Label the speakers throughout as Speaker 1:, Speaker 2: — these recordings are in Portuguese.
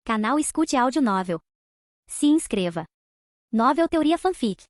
Speaker 1: Canal Escute Áudio Novel. Se inscreva. Novel Teoria Fanfic.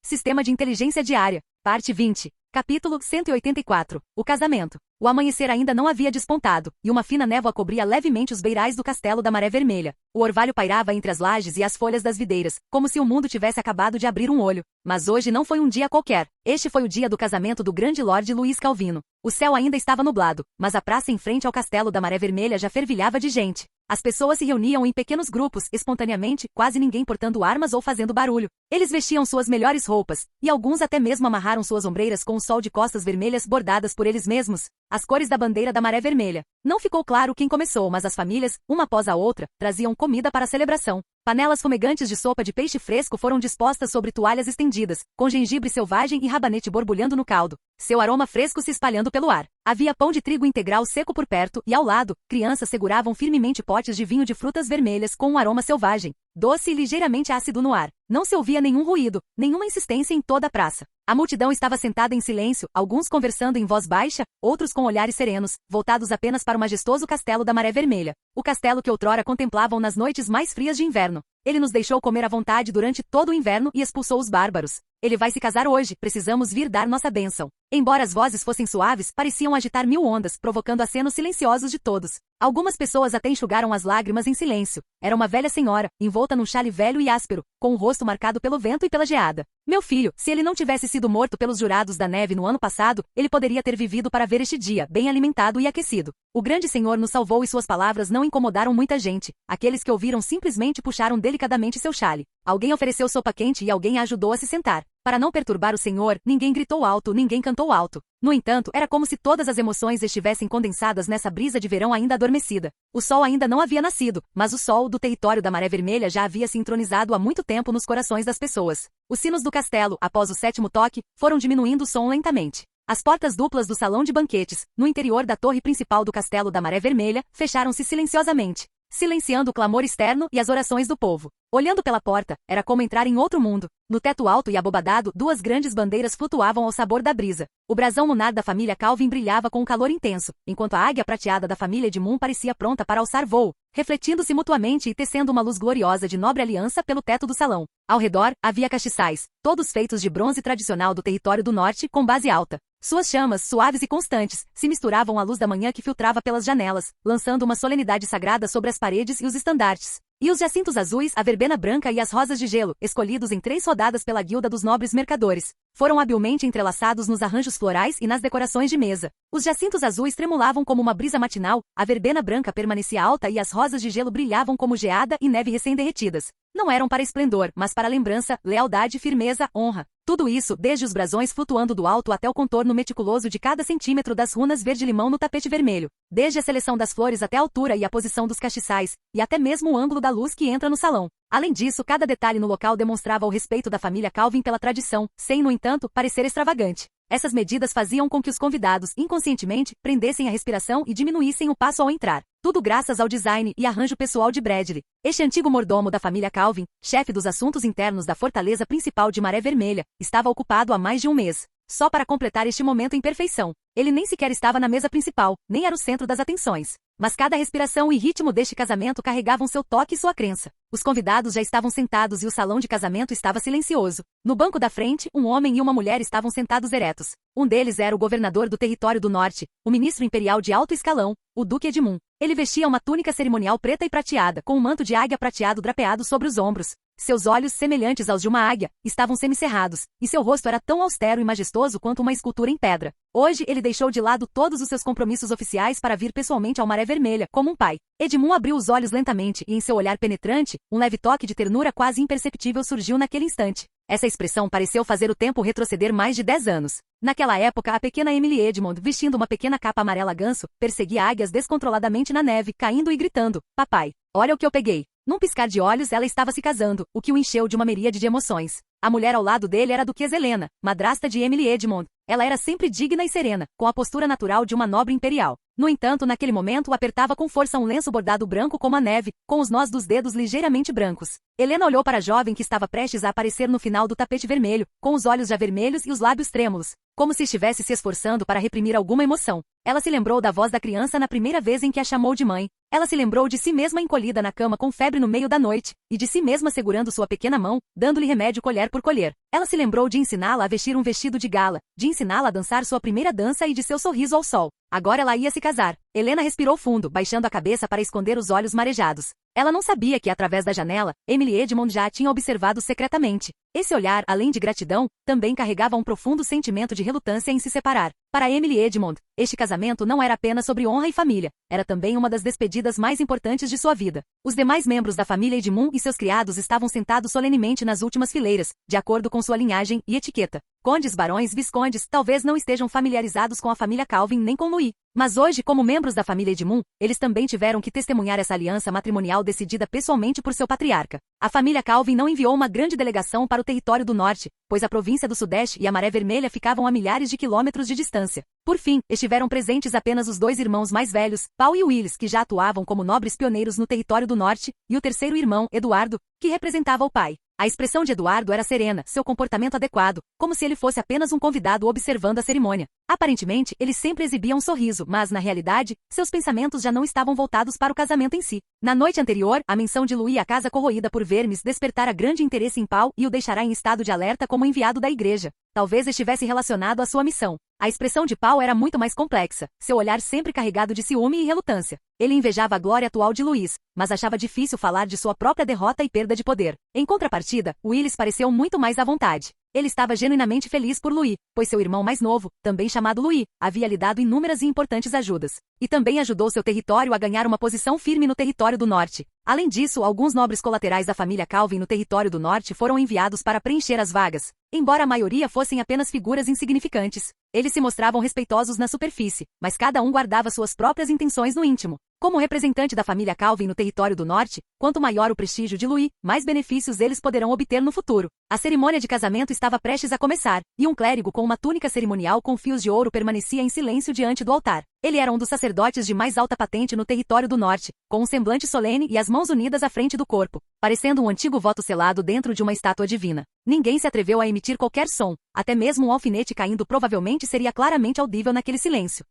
Speaker 2: Sistema de Inteligência Diária, Parte 20, Capítulo 184, O Casamento. O amanhecer ainda não havia despontado, e uma fina névoa cobria levemente os beirais do castelo da Maré Vermelha. O orvalho pairava entre as lajes e as folhas das videiras, como se o mundo tivesse acabado de abrir um olho. Mas hoje não foi um dia qualquer. Este foi o dia do casamento do grande Lorde Luís Calvino. O céu ainda estava nublado, mas a praça em frente ao castelo da Maré Vermelha já fervilhava de gente. As pessoas se reuniam em pequenos grupos, espontaneamente, quase ninguém portando armas ou fazendo barulho. Eles vestiam suas melhores roupas, e alguns até mesmo amarraram suas ombreiras com o sol de costas vermelhas bordadas por eles mesmos, as cores da bandeira da Maré Vermelha. Não ficou claro quem começou, mas as famílias, uma após a outra, traziam comida para a celebração. Panelas fumegantes de sopa de peixe fresco foram dispostas sobre toalhas estendidas, com gengibre selvagem e rabanete borbulhando no caldo, seu aroma fresco se espalhando pelo ar. Havia pão de trigo integral seco por perto, e ao lado, crianças seguravam firmemente potes de vinho de frutas vermelhas com um aroma selvagem, doce e ligeiramente ácido no ar. Não se ouvia nenhum ruído, nenhuma insistência em toda a praça. A multidão estava sentada em silêncio, alguns conversando em voz baixa, outros com olhares serenos, voltados apenas para o majestoso castelo da Maré Vermelha. O castelo que outrora contemplavam nas noites mais frias de inverno. Ele nos deixou comer à vontade durante todo o inverno e expulsou os bárbaros. Ele vai se casar hoje, precisamos vir dar nossa bênção. Embora as vozes fossem suaves, pareciam agitar mil ondas, provocando acenos silenciosos de todos. Algumas pessoas até enxugaram as lágrimas em silêncio. Era uma velha senhora, envolta num chale velho e áspero, com o rosto marcado pelo vento e pela geada. Meu filho, se ele não tivesse sido morto pelos jurados da neve no ano passado, ele poderia ter vivido para ver este dia, bem alimentado e aquecido. O grande Senhor nos salvou e suas palavras não incomodaram muita gente. Aqueles que ouviram simplesmente puxaram delicadamente seu chale. Alguém ofereceu sopa quente e alguém a ajudou a se sentar. Para não perturbar o Senhor, ninguém gritou alto, ninguém cantou alto. No entanto, era como se todas as emoções estivessem condensadas nessa brisa de verão ainda adormecida. O sol ainda não havia nascido, mas o sol do território da Maré Vermelha já havia se entronizado há muito tempo nos corações das pessoas. Os sinos do castelo, após o sétimo toque, foram diminuindo o som lentamente. As portas duplas do salão de banquetes, no interior da torre principal do castelo da Maré Vermelha, fecharam-se silenciosamente, silenciando o clamor externo e as orações do povo. Olhando pela porta, era como entrar em outro mundo. No teto alto e abobadado, duas grandes bandeiras flutuavam ao sabor da brisa. O brasão lunar da família Calvin brilhava com um calor intenso, enquanto a águia prateada da família Edmund parecia pronta para alçar voo, refletindo-se mutuamente e tecendo uma luz gloriosa de nobre aliança pelo teto do salão. Ao redor, havia castiçais, todos feitos de bronze tradicional do território do norte, com base alta. Suas chamas, suaves e constantes, se misturavam à luz da manhã que filtrava pelas janelas, lançando uma solenidade sagrada sobre as paredes e os estandartes. E os jacintos azuis, a verbena branca e as rosas de gelo, escolhidos em 3 rodadas pela guilda dos nobres mercadores, foram habilmente entrelaçados nos arranjos florais e nas decorações de mesa. Os jacintos azuis tremulavam como uma brisa matinal, a verbena branca permanecia alta e as rosas de gelo brilhavam como geada e neve recém-derretidas. Não eram para esplendor, mas para lembrança, lealdade, firmeza, honra. Tudo isso, desde os brasões flutuando do alto até o contorno meticuloso de cada centímetro das runas verde-limão no tapete vermelho. Desde a seleção das flores até a altura e a posição dos castiçais, e até mesmo o ângulo da luz que entra no salão. Além disso, cada detalhe no local demonstrava o respeito da família Calvin pela tradição, sem, no entanto, parecer extravagante. Essas medidas faziam com que os convidados, inconscientemente, prendessem a respiração e diminuíssem o passo ao entrar. Tudo graças ao design e arranjo pessoal de Bradley. Este antigo mordomo da família Calvin, chefe dos assuntos internos da fortaleza principal de Maré Vermelha, estava ocupado há mais de um mês, só para completar este momento em perfeição. Ele nem sequer estava na mesa principal, nem era o centro das atenções. Mas cada respiração e ritmo deste casamento carregavam seu toque e sua crença. Os convidados já estavam sentados e o salão de casamento estava silencioso. No banco da frente, um homem e uma mulher estavam sentados eretos. Um deles era o governador do território do norte, o ministro imperial de alto escalão, o Duque Edmund. Ele vestia uma túnica cerimonial preta e prateada, com um manto de águia prateado drapeado sobre os ombros. Seus olhos, semelhantes aos de uma águia, estavam semicerrados, e seu rosto era tão austero e majestoso quanto uma escultura em pedra. Hoje ele deixou de lado todos os seus compromissos oficiais para vir pessoalmente ao Maré Vermelha, como um pai. Edmund abriu os olhos lentamente e em seu olhar penetrante, um leve toque de ternura quase imperceptível surgiu naquele instante. Essa expressão pareceu fazer o tempo retroceder mais de 10 anos. Naquela época, a pequena Emily Edmund, vestindo uma pequena capa amarela ganso, perseguia águias descontroladamente na neve, caindo e gritando: "Papai, olha o que eu peguei!" Num piscar de olhos ela estava se casando, o que o encheu de uma miríade de emoções. A mulher ao lado dele era a Duquesa Helena, madrasta de Emily Edmond. Ela era sempre digna e serena, com a postura natural de uma nobre imperial. No entanto, naquele momento apertava com força um lenço bordado branco como a neve, com os nós dos dedos ligeiramente brancos. Helena olhou para a jovem que estava prestes a aparecer no final do tapete vermelho, com os olhos já vermelhos e os lábios trêmulos, como se estivesse se esforçando para reprimir alguma emoção. Ela se lembrou da voz da criança na primeira vez em que a chamou de mãe. Ela se lembrou de si mesma encolhida na cama com febre no meio da noite, e de si mesma segurando sua pequena mão, dando-lhe remédio colher por colher. Ela se lembrou de ensiná-la a vestir um vestido de gala, de ensiná-la a dançar sua primeira dança e de seu sorriso ao sol. Agora ela ia se casar. Helena respirou fundo, baixando a cabeça para esconder os olhos marejados. Ela não sabia que, através da janela, Emily Edmond já a tinha observado secretamente. Esse olhar, além de gratidão, também carregava um profundo sentimento de relutância em se separar. Para Emily Edmond, este casamento não era apenas sobre honra e família, era também uma das despedidas mais importantes de sua vida. Os demais membros da família Edmond e seus criados estavam sentados solenemente nas últimas fileiras, de acordo com sua linhagem e etiqueta. Condes, barões, viscondes, talvez não estejam familiarizados com a família Calvin nem com Louis. Mas hoje, como membros da família Edmond, eles também tiveram que testemunhar essa aliança matrimonial decidida pessoalmente por seu patriarca. A família Calvin não enviou uma grande delegação para o território do norte, pois a província do Sudeste e a Maré Vermelha ficavam a milhares de quilômetros de distância. Por fim, estiveram presentes apenas os dois irmãos mais velhos, Paul e Willis, que já atuavam como nobres pioneiros no território do norte, e o terceiro irmão, Eduardo, que representava o pai. A expressão de Eduardo era serena, seu comportamento adequado, como se ele fosse apenas um convidado observando a cerimônia. Aparentemente, ele sempre exibia um sorriso, mas, na realidade, seus pensamentos já não estavam voltados para o casamento em si. Na noite anterior, a menção de Louis à casa corroída por vermes despertara grande interesse em Paul e o deixará em estado de alerta como enviado da igreja. Talvez estivesse relacionado à sua missão. A expressão de Paul era muito mais complexa, seu olhar sempre carregado de ciúme e relutância. Ele invejava a glória atual de Louis, mas achava difícil falar de sua própria derrota e perda de poder. Em contrapartida, Willis pareceu muito mais à vontade. Ele estava genuinamente feliz por Louis, pois seu irmão mais novo, também chamado Louis, havia lhe dado inúmeras e importantes ajudas. E também ajudou seu território a ganhar uma posição firme no território do norte. Além disso, alguns nobres colaterais da família Calvin no território do norte foram enviados para preencher as vagas. Embora a maioria fossem apenas figuras insignificantes, eles se mostravam respeitosos na superfície, mas cada um guardava suas próprias intenções no íntimo. Como representante da família Calvin no território do norte, quanto maior o prestígio de Louis, mais benefícios eles poderão obter no futuro. A cerimônia de casamento estava prestes a começar, e um clérigo com uma túnica cerimonial com fios de ouro permanecia em silêncio diante do altar. Ele era um dos sacerdotes de mais alta patente no território do norte, com um semblante solene e as mãos unidas à frente do corpo, parecendo um antigo voto selado dentro de uma estátua divina. Ninguém se atreveu a emitir qualquer som, até mesmo um alfinete caindo provavelmente seria claramente audível naquele silêncio.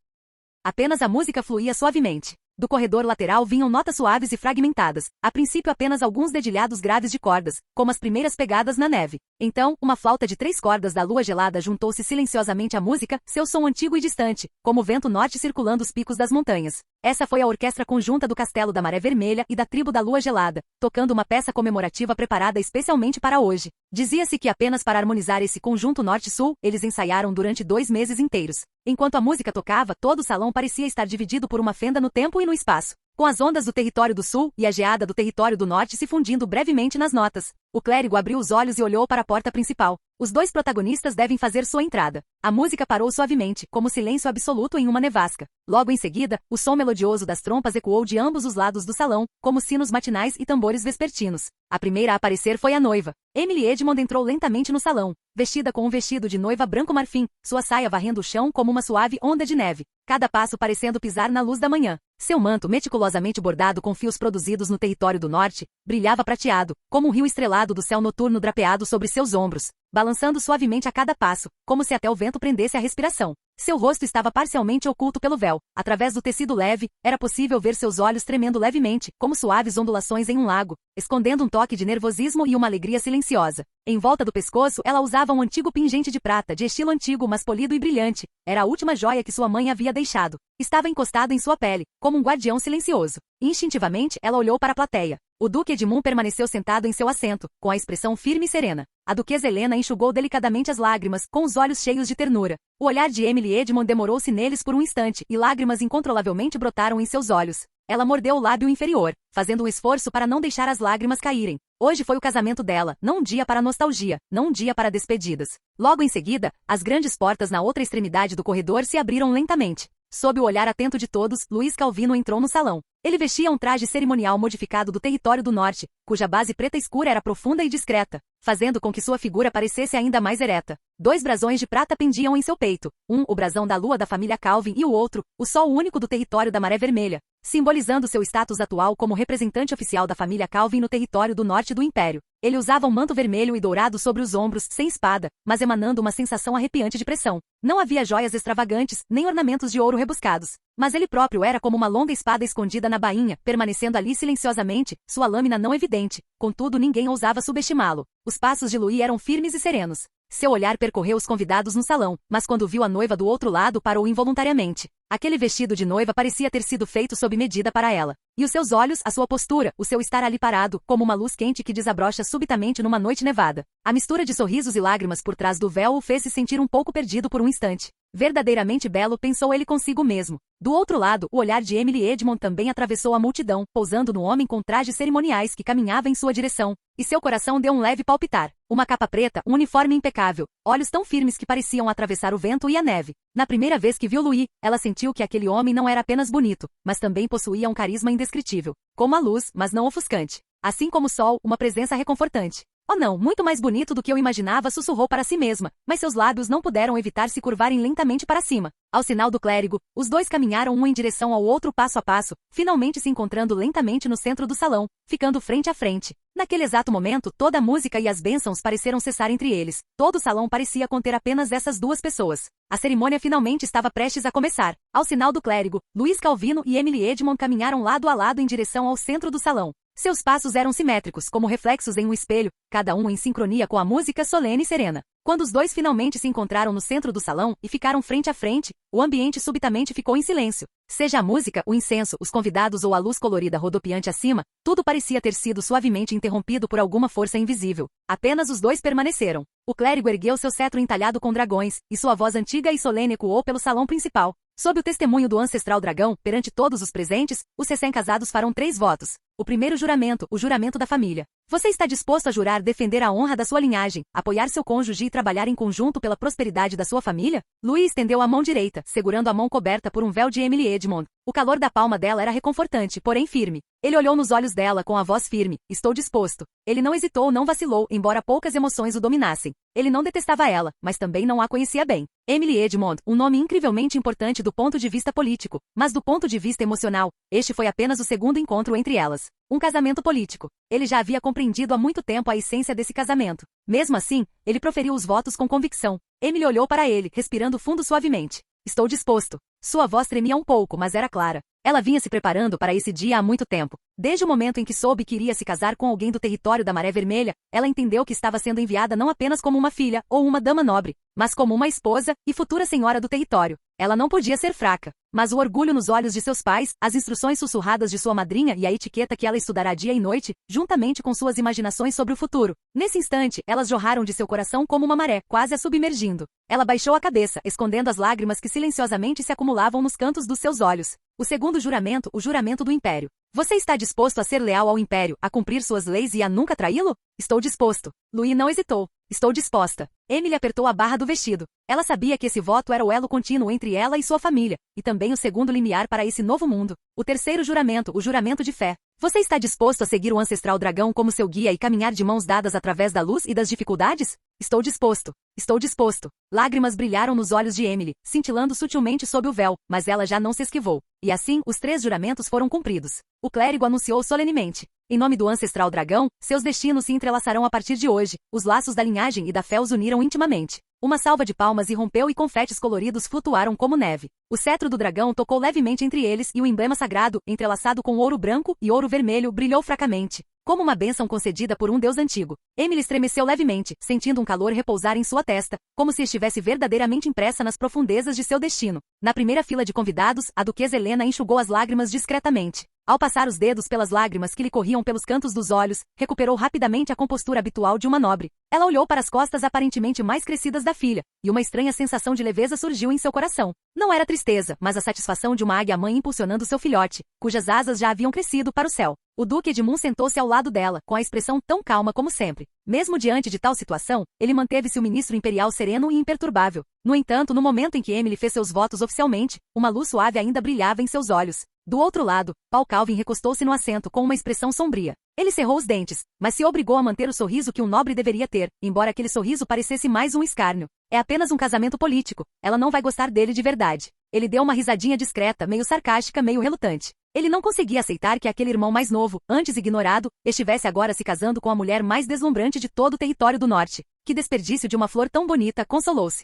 Speaker 2: Apenas a música fluía suavemente. Do corredor lateral vinham notas suaves e fragmentadas, a princípio apenas alguns dedilhados graves de cordas, como as primeiras pegadas na neve. Então, uma flauta de 3 cordas da lua gelada juntou-se silenciosamente à música, seu som antigo e distante, como o vento norte circulando os picos das montanhas. Essa foi a orquestra conjunta do Castelo da Maré Vermelha e da tribo da Lua Gelada, tocando uma peça comemorativa preparada especialmente para hoje. Dizia-se que apenas para harmonizar esse conjunto norte-sul, eles ensaiaram durante 2 meses inteiros. Enquanto a música tocava, todo o salão parecia estar dividido por uma fenda no tempo e no espaço, com as ondas do território do sul e a geada do território do norte se fundindo brevemente nas notas. O clérigo abriu os olhos e olhou para a porta principal. Os dois protagonistas devem fazer sua entrada. A música parou suavemente, como silêncio absoluto em uma nevasca. Logo em seguida, o som melodioso das trompas ecoou de ambos os lados do salão, como sinos matinais e tambores vespertinos. A primeira a aparecer foi a noiva. Emily Edmond entrou lentamente no salão, vestida com um vestido de noiva branco marfim, sua saia varrendo o chão como uma suave onda de neve, cada passo parecendo pisar na luz da manhã. Seu manto, meticulosamente bordado com fios produzidos no território do norte, brilhava prateado, como um rio estrelado do céu noturno drapeado sobre seus ombros, balançando suavemente a cada passo, como se até o vento prendesse a respiração. Seu rosto estava parcialmente oculto pelo véu. Através do tecido leve, era possível ver seus olhos tremendo levemente, como suaves ondulações em um lago, escondendo um toque de nervosismo e uma alegria silenciosa. Em volta do pescoço, ela usava um antigo pingente de prata, de estilo antigo mas polido e brilhante. Era a última joia que sua mãe havia deixado. Estava encostado em sua pele, como um guardião silencioso. Instintivamente, ela olhou para a plateia. O Duque Edmund permaneceu sentado em seu assento, com a expressão firme e serena. A Duquesa Helena enxugou delicadamente as lágrimas, com os olhos cheios de ternura. O olhar de Emily Edmond demorou-se neles por um instante, e lágrimas incontrolavelmente brotaram em seus olhos. Ela mordeu o lábio inferior, fazendo um esforço para não deixar as lágrimas caírem. Hoje foi o casamento dela, não um dia para nostalgia, não um dia para despedidas. Logo em seguida, as grandes portas na outra extremidade do corredor se abriram lentamente. Sob o olhar atento de todos, Luiz Calvino entrou no salão. Ele vestia um traje cerimonial modificado do território do norte, cuja base preta escura era profunda e discreta, fazendo com que sua figura parecesse ainda mais ereta. 2 brasões de prata pendiam em seu peito, um, o brasão da lua da família Calvin, e o outro, o sol único do território da Maré Vermelha, simbolizando seu status atual como representante oficial da família Calvin no território do norte do Império. Ele usava um manto vermelho e dourado sobre os ombros, sem espada, mas emanando uma sensação arrepiante de pressão. Não havia joias extravagantes, nem ornamentos de ouro rebuscados, mas ele próprio era como uma longa espada escondida na bainha, permanecendo ali silenciosamente, sua lâmina não evidente. Contudo, ninguém ousava subestimá-lo. Os passos de Louis eram firmes e serenos. Seu olhar percorreu os convidados no salão, mas quando viu a noiva do outro lado parou involuntariamente. Aquele vestido de noiva parecia ter sido feito sob medida para ela. E os seus olhos, a sua postura, o seu estar ali parado, como uma luz quente que desabrocha subitamente numa noite nevada. A mistura de sorrisos e lágrimas por trás do véu o fez se sentir um pouco perdido por um instante. Verdadeiramente belo, pensou ele consigo mesmo. Do outro lado, o olhar de Emily Edmond também atravessou a multidão, pousando no homem com trajes cerimoniais que caminhava em sua direção, e seu coração deu um leve palpitar. Uma capa preta, um uniforme impecável, olhos tão firmes que pareciam atravessar o vento e a neve. Na primeira vez que viu Louis, ela sentiu que aquele homem não era apenas bonito, mas também possuía um carisma indescritível, como a luz, mas não ofuscante. Assim como o sol, uma presença reconfortante. Oh não, muito mais bonito do que eu imaginava, sussurrou para si mesma, mas seus lábios não puderam evitar se curvarem lentamente para cima. Ao sinal do clérigo, os dois caminharam um em direção ao outro passo a passo, finalmente se encontrando lentamente no centro do salão, ficando frente a frente. Naquele exato momento, toda a música e as bênçãos pareceram cessar entre eles. Todo o salão parecia conter apenas essas 2 pessoas. A cerimônia finalmente estava prestes a começar. Ao sinal do clérigo, Luiz Calvino e Emily Edmond caminharam lado a lado em direção ao centro do salão. Seus passos eram simétricos, como reflexos em um espelho, cada um em sincronia com a música solene e serena. Quando os dois finalmente se encontraram no centro do salão e ficaram frente a frente, o ambiente subitamente ficou em silêncio. Seja a música, o incenso, os convidados ou a luz colorida rodopiante acima, tudo parecia ter sido suavemente interrompido por alguma força invisível. Apenas os dois permaneceram. O clérigo ergueu seu cetro entalhado com dragões, e sua voz antiga e solene ecoou pelo salão principal. Sob o testemunho do ancestral dragão, perante todos os presentes, os recém-casados farão 3 votos. O primeiro juramento, o juramento da família. Você está disposto a jurar defender a honra da sua linhagem, apoiar seu cônjuge e trabalhar em conjunto pela prosperidade da sua família? Louis estendeu a mão direita, segurando a mão coberta por um véu de Emily Edmond. O calor da palma dela era reconfortante, porém firme. Ele olhou nos olhos dela com a voz firme. Estou disposto. Ele não hesitou, não vacilou, embora poucas emoções o dominassem. Ele não detestava ela, mas também não a conhecia bem. Emily Edmond, um nome incrivelmente importante do ponto de vista político, mas do ponto de vista emocional, este foi apenas o segundo encontro entre elas. Um casamento político. Ele já havia compreendido há muito tempo a essência desse casamento. Mesmo assim, ele proferiu os votos com convicção. Emily olhou para ele, respirando fundo suavemente. Estou disposto. Sua voz tremia um pouco, mas era clara. Ela vinha se preparando para esse dia há muito tempo. Desde o momento em que soube que iria se casar com alguém do território da Maré Vermelha, ela entendeu que estava sendo enviada não apenas como uma filha ou uma dama nobre, mas como uma esposa e futura senhora do território. Ela não podia ser fraca. Mas o orgulho nos olhos de seus pais, as instruções sussurradas de sua madrinha e a etiqueta que ela estudará dia e noite, juntamente com suas imaginações sobre o futuro. Nesse instante, elas jorraram de seu coração como uma maré, quase a submergindo. Ela baixou a cabeça, escondendo as lágrimas que silenciosamente se acumulavam nos cantos dos seus olhos. O segundo juramento, o juramento do Império. Você está disposto a ser leal ao Império, a cumprir suas leis e a nunca traí-lo? Estou disposto. Louis não hesitou. Estou disposta. Emily apertou a barra do vestido. Ela sabia que esse voto era o elo contínuo entre ela e sua família, e também o segundo limiar para esse novo mundo. O terceiro juramento, o juramento de fé. Você está disposto a seguir o ancestral dragão como seu guia e caminhar de mãos dadas através da luz e das dificuldades? Estou disposto. Estou disposto. Lágrimas brilharam nos olhos de Emily, cintilando sutilmente sob o véu, mas ela já não se esquivou. E assim, os 3 juramentos foram cumpridos. O clérigo anunciou solenemente. Em nome do ancestral dragão, seus destinos se entrelaçarão a partir de hoje. Os laços da linhagem e da fé os uniram intimamente. Uma salva de palmas irrompeu e confetes coloridos flutuaram como neve. O cetro do dragão tocou levemente entre eles e o emblema sagrado, entrelaçado com ouro branco e ouro vermelho, brilhou fracamente, como uma bênção concedida por um deus antigo. Emily estremeceu levemente, sentindo um calor repousar em sua testa, como se estivesse verdadeiramente impressa nas profundezas de seu destino. Na primeira fila de convidados, a duquesa Helena enxugou as lágrimas discretamente. Ao passar os dedos pelas lágrimas que lhe corriam pelos cantos dos olhos, recuperou rapidamente a compostura habitual de uma nobre. Ela olhou para as costas aparentemente mais crescidas da filha, e uma estranha sensação de leveza surgiu em seu coração. Não era tristeza, mas a satisfação de uma águia-mãe impulsionando seu filhote, cujas asas já haviam crescido para o céu. O duque Edmund sentou-se ao lado dela, com a expressão tão calma como sempre. Mesmo diante de tal situação, ele manteve-se o ministro imperial sereno e imperturbável. No entanto, no momento em que Emily fez seus votos oficialmente, uma luz suave ainda brilhava em seus olhos. Do outro lado, Paul Calvin recostou-se no assento com uma expressão sombria. Ele cerrou os dentes, mas se obrigou a manter o sorriso que um nobre deveria ter, embora aquele sorriso parecesse mais um escárnio. É apenas um casamento político, ela não vai gostar dele de verdade. Ele deu uma risadinha discreta, meio sarcástica, meio relutante. Ele não conseguia aceitar que aquele irmão mais novo, antes ignorado, estivesse agora se casando com a mulher mais deslumbrante de todo o território do norte. Que desperdício de uma flor tão bonita, consolou-se.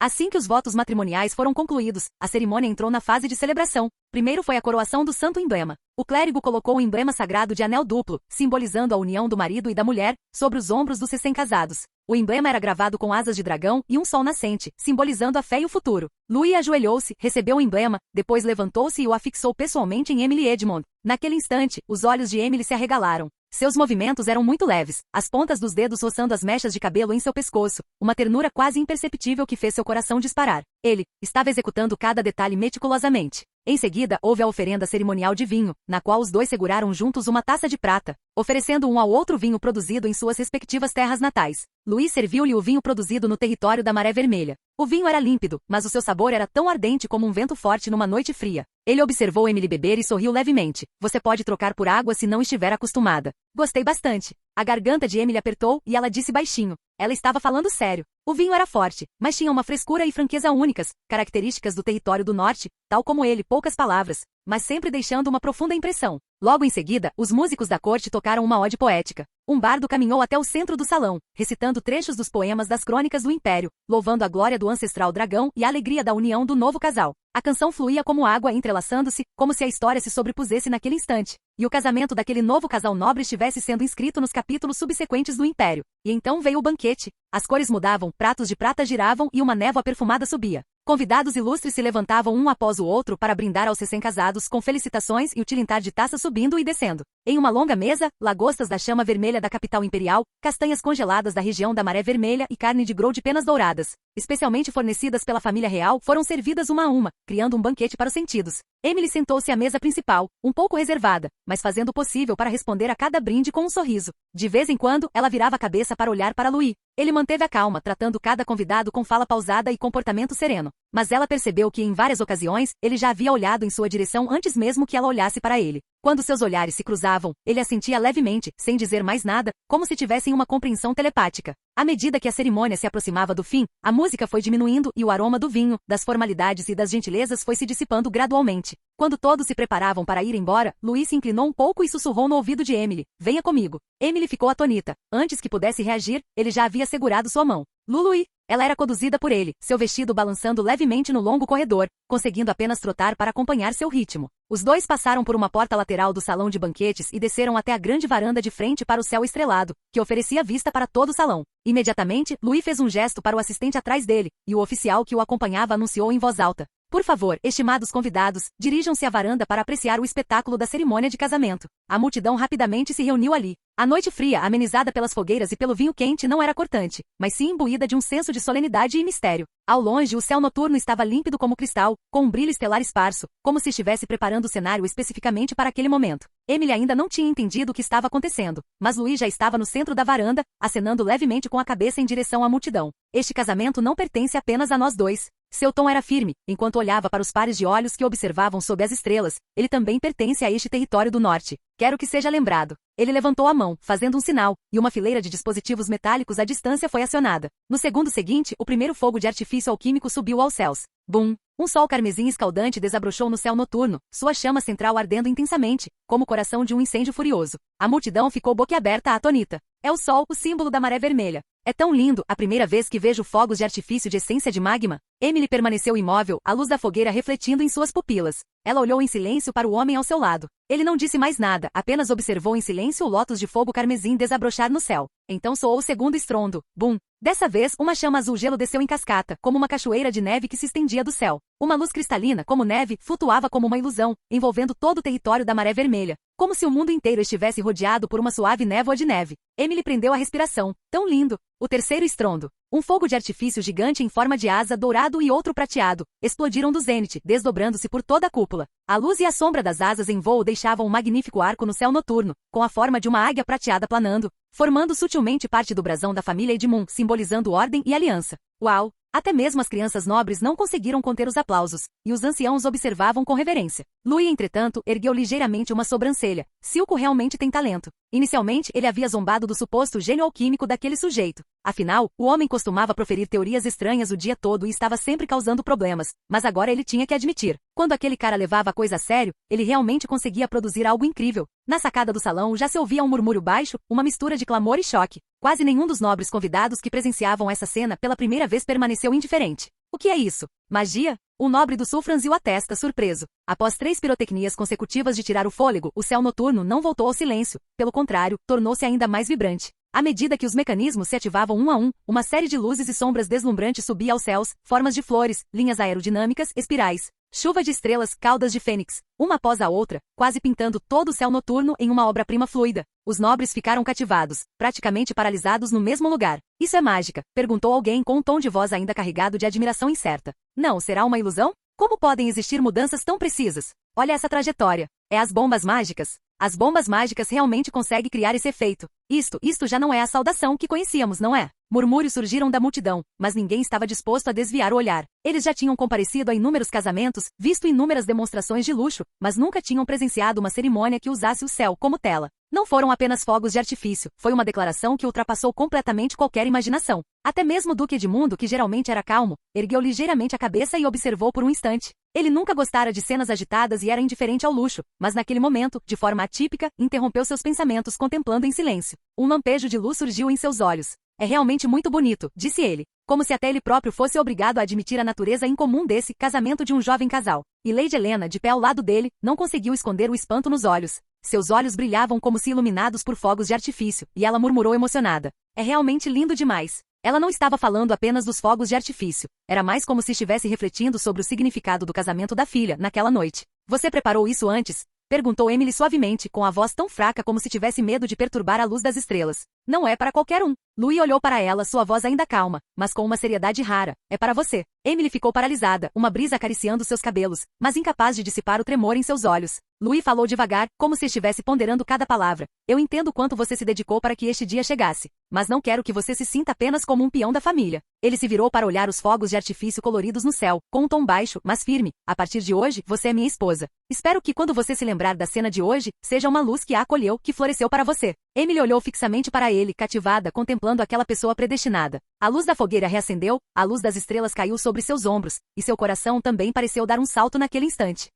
Speaker 2: Assim que os votos matrimoniais foram concluídos, a cerimônia entrou na fase de celebração. Primeiro foi a coroação do santo emblema. O clérigo colocou o emblema sagrado de anel duplo, simbolizando a união do marido e da mulher, sobre os ombros dos recém-casados. O emblema era gravado com asas de dragão e um sol nascente, simbolizando a fé e o futuro. Louis ajoelhou-se, recebeu o emblema, depois levantou-se e o afixou pessoalmente em Emily Edmond. Naquele instante, os olhos de Emily se arregalaram. Seus movimentos eram muito leves, as pontas dos dedos roçando as mechas de cabelo em seu pescoço, uma ternura quase imperceptível que fez seu coração disparar. Ele estava executando cada detalhe meticulosamente. Em seguida, houve a oferenda cerimonial de vinho, na qual os dois seguraram juntos uma taça de prata, oferecendo um ao outro vinho produzido em suas respectivas terras natais. Louis serviu-lhe o vinho produzido no território da Maré Vermelha. O vinho era límpido, mas o seu sabor era tão ardente como um vento forte numa noite fria. Ele observou Emily beber e sorriu levemente. Você pode trocar por água se não estiver acostumada. Gostei bastante. A garganta de Emily apertou e ela disse baixinho. Ela estava falando sério. O vinho era forte, mas tinha uma frescura e franqueza únicas, características do território do norte, tal como ele, poucas palavras, mas sempre deixando uma profunda impressão. Logo em seguida, os músicos da corte tocaram uma ode poética. Um bardo caminhou até o centro do salão, recitando trechos dos poemas das crônicas do Império, louvando a glória do ancestral dragão e a alegria da união do novo casal. A canção fluía como água entrelaçando-se, como se a história se sobrepusesse naquele instante, e o casamento daquele novo casal nobre estivesse sendo inscrito nos capítulos subsequentes do Império. E então veio o banquete. As cores mudavam, pratos de prata giravam e uma névoa perfumada subia. Convidados ilustres se levantavam um após o outro para brindar aos recém-casados com felicitações e o tilintar de taças subindo e descendo. Em uma longa mesa, lagostas da chama vermelha da capital imperial, castanhas congeladas da região da Maré Vermelha e carne de grão de penas douradas, especialmente fornecidas pela família real, foram servidas uma a uma, criando um banquete para os sentidos. Emily sentou-se à mesa principal, um pouco reservada, mas fazendo o possível para responder a cada brinde com um sorriso. De vez em quando, ela virava a cabeça para olhar para Louis. Ele manteve a calma, tratando cada convidado com fala pausada e comportamento sereno. Mas ela percebeu que em várias ocasiões, ele já havia olhado em sua direção antes mesmo que ela olhasse para ele. Quando seus olhares se cruzavam, ele assentia levemente, sem dizer mais nada, como se tivessem uma compreensão telepática. À medida que a cerimônia se aproximava do fim, a música foi diminuindo e o aroma do vinho, das formalidades e das gentilezas foi se dissipando gradualmente. Quando todos se preparavam para ir embora, Louis se inclinou um pouco e sussurrou no ouvido de Emily. Venha comigo. Emily ficou atônita. Antes que pudesse reagir, ele já havia segurado sua mão. Louis. Ela era conduzida por ele, seu vestido balançando levemente no longo corredor, conseguindo apenas trotar para acompanhar seu ritmo. Os dois passaram por uma porta lateral do salão de banquetes e desceram até a grande varanda de frente para o céu estrelado, que oferecia vista para todo o salão. Imediatamente, Louis fez um gesto para o assistente atrás dele, e o oficial que o acompanhava anunciou em voz alta. Por favor, estimados convidados, dirijam-se à varanda para apreciar o espetáculo da cerimônia de casamento. A multidão rapidamente se reuniu ali. A noite fria, amenizada pelas fogueiras e pelo vinho quente, não era cortante, mas sim imbuída de um senso de solenidade e mistério. Ao longe, o céu noturno estava límpido como cristal, com um brilho estelar esparso, como se estivesse preparando o cenário especificamente para aquele momento. Emily ainda não tinha entendido o que estava acontecendo, mas Louis já estava no centro da varanda, acenando levemente com a cabeça em direção à multidão. Este casamento não pertence apenas a nós dois. Seu tom era firme, enquanto olhava para os pares de olhos que observavam sob as estrelas. Ele também pertence a este território do norte. Quero que seja lembrado. Ele levantou a mão, fazendo um sinal, e uma fileira de dispositivos metálicos à distância foi acionada. No segundo seguinte, o primeiro fogo de artifício alquímico subiu aos céus. Bum! Um sol carmesim escaldante desabrochou no céu noturno, sua chama central ardendo intensamente, como o coração de um incêndio furioso. A multidão ficou boquiaberta atônita. É o sol, o símbolo da Maré Vermelha. É tão lindo, a primeira vez que vejo fogos de artifício de essência de magma. Emily permaneceu imóvel, a luz da fogueira refletindo em suas pupilas. Ela olhou em silêncio para o homem ao seu lado. Ele não disse mais nada, apenas observou em silêncio o lótus de fogo carmesim desabrochar no céu. Então soou o segundo estrondo. Bum! Dessa vez, uma chama azul gelo desceu em cascata, como uma cachoeira de neve que se estendia do céu. Uma luz cristalina, como neve, flutuava como uma ilusão, envolvendo todo o território da Maré Vermelha, como se o mundo inteiro estivesse rodeado por uma suave névoa de neve. Emily prendeu a respiração. Tão lindo! O terceiro estrondo. Um fogo de artifício gigante em forma de asa dourado e outro prateado, explodiram do zênite, desdobrando-se por toda a cúpula. A luz e a sombra das asas em voo deixavam um magnífico arco no céu noturno, com a forma de uma águia prateada planando, formando sutilmente parte do brasão da família Edmund, simbolizando ordem e aliança. Uau! Até mesmo as crianças nobres não conseguiram conter os aplausos, e os anciãos observavam com reverência. Louis, entretanto, ergueu ligeiramente uma sobrancelha. Silco realmente tem talento. Inicialmente, ele havia zombado do suposto gênio alquímico daquele sujeito. Afinal, o homem costumava proferir teorias estranhas o dia todo e estava sempre causando problemas, mas agora ele tinha que admitir. Quando aquele cara levava a coisa a sério, ele realmente conseguia produzir algo incrível. Na sacada do salão já se ouvia um murmúrio baixo, uma mistura de clamor e choque. Quase nenhum dos nobres convidados que presenciavam essa cena pela primeira vez permaneceu indiferente. O que é isso? Magia? O nobre do sul franziu a testa, surpreso. Após 3 pirotecnias consecutivas de tirar o fôlego, o céu noturno não voltou ao silêncio. Pelo contrário, tornou-se ainda mais vibrante. À medida que os mecanismos se ativavam um a um, uma série de luzes e sombras deslumbrantes subia aos céus, formas de flores, linhas aerodinâmicas, espirais. Chuva de estrelas, caudas de fênix, uma após a outra, quase pintando todo o céu noturno em uma obra-prima fluida. Os nobres ficaram cativados, praticamente paralisados no mesmo lugar. Isso é mágica? Perguntou alguém com um tom de voz ainda carregado de admiração incerta. Não, será uma ilusão? Como podem existir mudanças tão precisas? Olha essa trajetória. É as bombas mágicas. As bombas mágicas realmente conseguem criar esse efeito. Isto já não é a saudação que conhecíamos, não é? Murmúrios surgiram da multidão, mas ninguém estava disposto a desviar o olhar. Eles já tinham comparecido a inúmeros casamentos, visto inúmeras demonstrações de luxo, mas nunca tinham presenciado uma cerimônia que usasse o céu como tela. Não foram apenas fogos de artifício, foi uma declaração que ultrapassou completamente qualquer imaginação. Até mesmo o Duque Edmundo, que geralmente era calmo, ergueu ligeiramente a cabeça e observou por um instante. Ele nunca gostara de cenas agitadas e era indiferente ao luxo, mas naquele momento, de forma atípica, interrompeu seus pensamentos contemplando em silêncio. Um lampejo de luz surgiu em seus olhos. É realmente muito bonito, disse ele, como se até ele próprio fosse obrigado a admitir a natureza incomum desse casamento de um jovem casal. E Lady Helena, de pé ao lado dele, não conseguiu esconder o espanto nos olhos. Seus olhos brilhavam como se iluminados por fogos de artifício, e ela murmurou emocionada. É realmente lindo demais. Ela não estava falando apenas dos fogos de artifício. Era mais como se estivesse refletindo sobre o significado do casamento da filha, naquela noite. Você preparou isso antes? Perguntou Emily suavemente, com a voz tão fraca como se tivesse medo de perturbar a luz das estrelas. Não é para qualquer um. Louis olhou para ela, sua voz ainda calma, mas com uma seriedade rara. É para você. Emily ficou paralisada, uma brisa acariciando seus cabelos, mas incapaz de dissipar o tremor em seus olhos. Louis falou devagar, como se estivesse ponderando cada palavra. Eu entendo quanto você se dedicou para que este dia chegasse, mas não quero que você se sinta apenas como um peão da família. Ele se virou para olhar os fogos de artifício coloridos no céu, com um tom baixo, mas firme. A partir de hoje, você é minha esposa. Espero que quando você se lembrar da cena de hoje, seja uma luz que a acolheu, que floresceu para você. Emily olhou fixamente para ele, cativada, contemplando aquela pessoa predestinada. A luz da fogueira reacendeu, a luz das estrelas caiu sobre seus ombros, e seu coração também pareceu dar um salto naquele instante.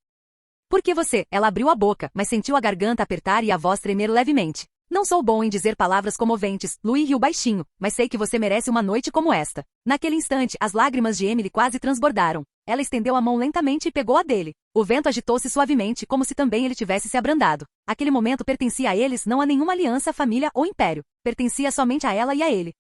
Speaker 2: Por que você? Ela abriu a boca, mas sentiu a garganta apertar e a voz tremer levemente. Não sou bom em dizer palavras comoventes, Louis riu baixinho, mas sei que você merece uma noite como esta. Naquele instante, as lágrimas de Emily quase transbordaram. Ela estendeu a mão lentamente e pegou a dele. O vento agitou-se suavemente, como se também ele tivesse se abrandado. Aquele momento pertencia a eles, não a nenhuma aliança, família ou império. Pertencia somente a ela e a ele.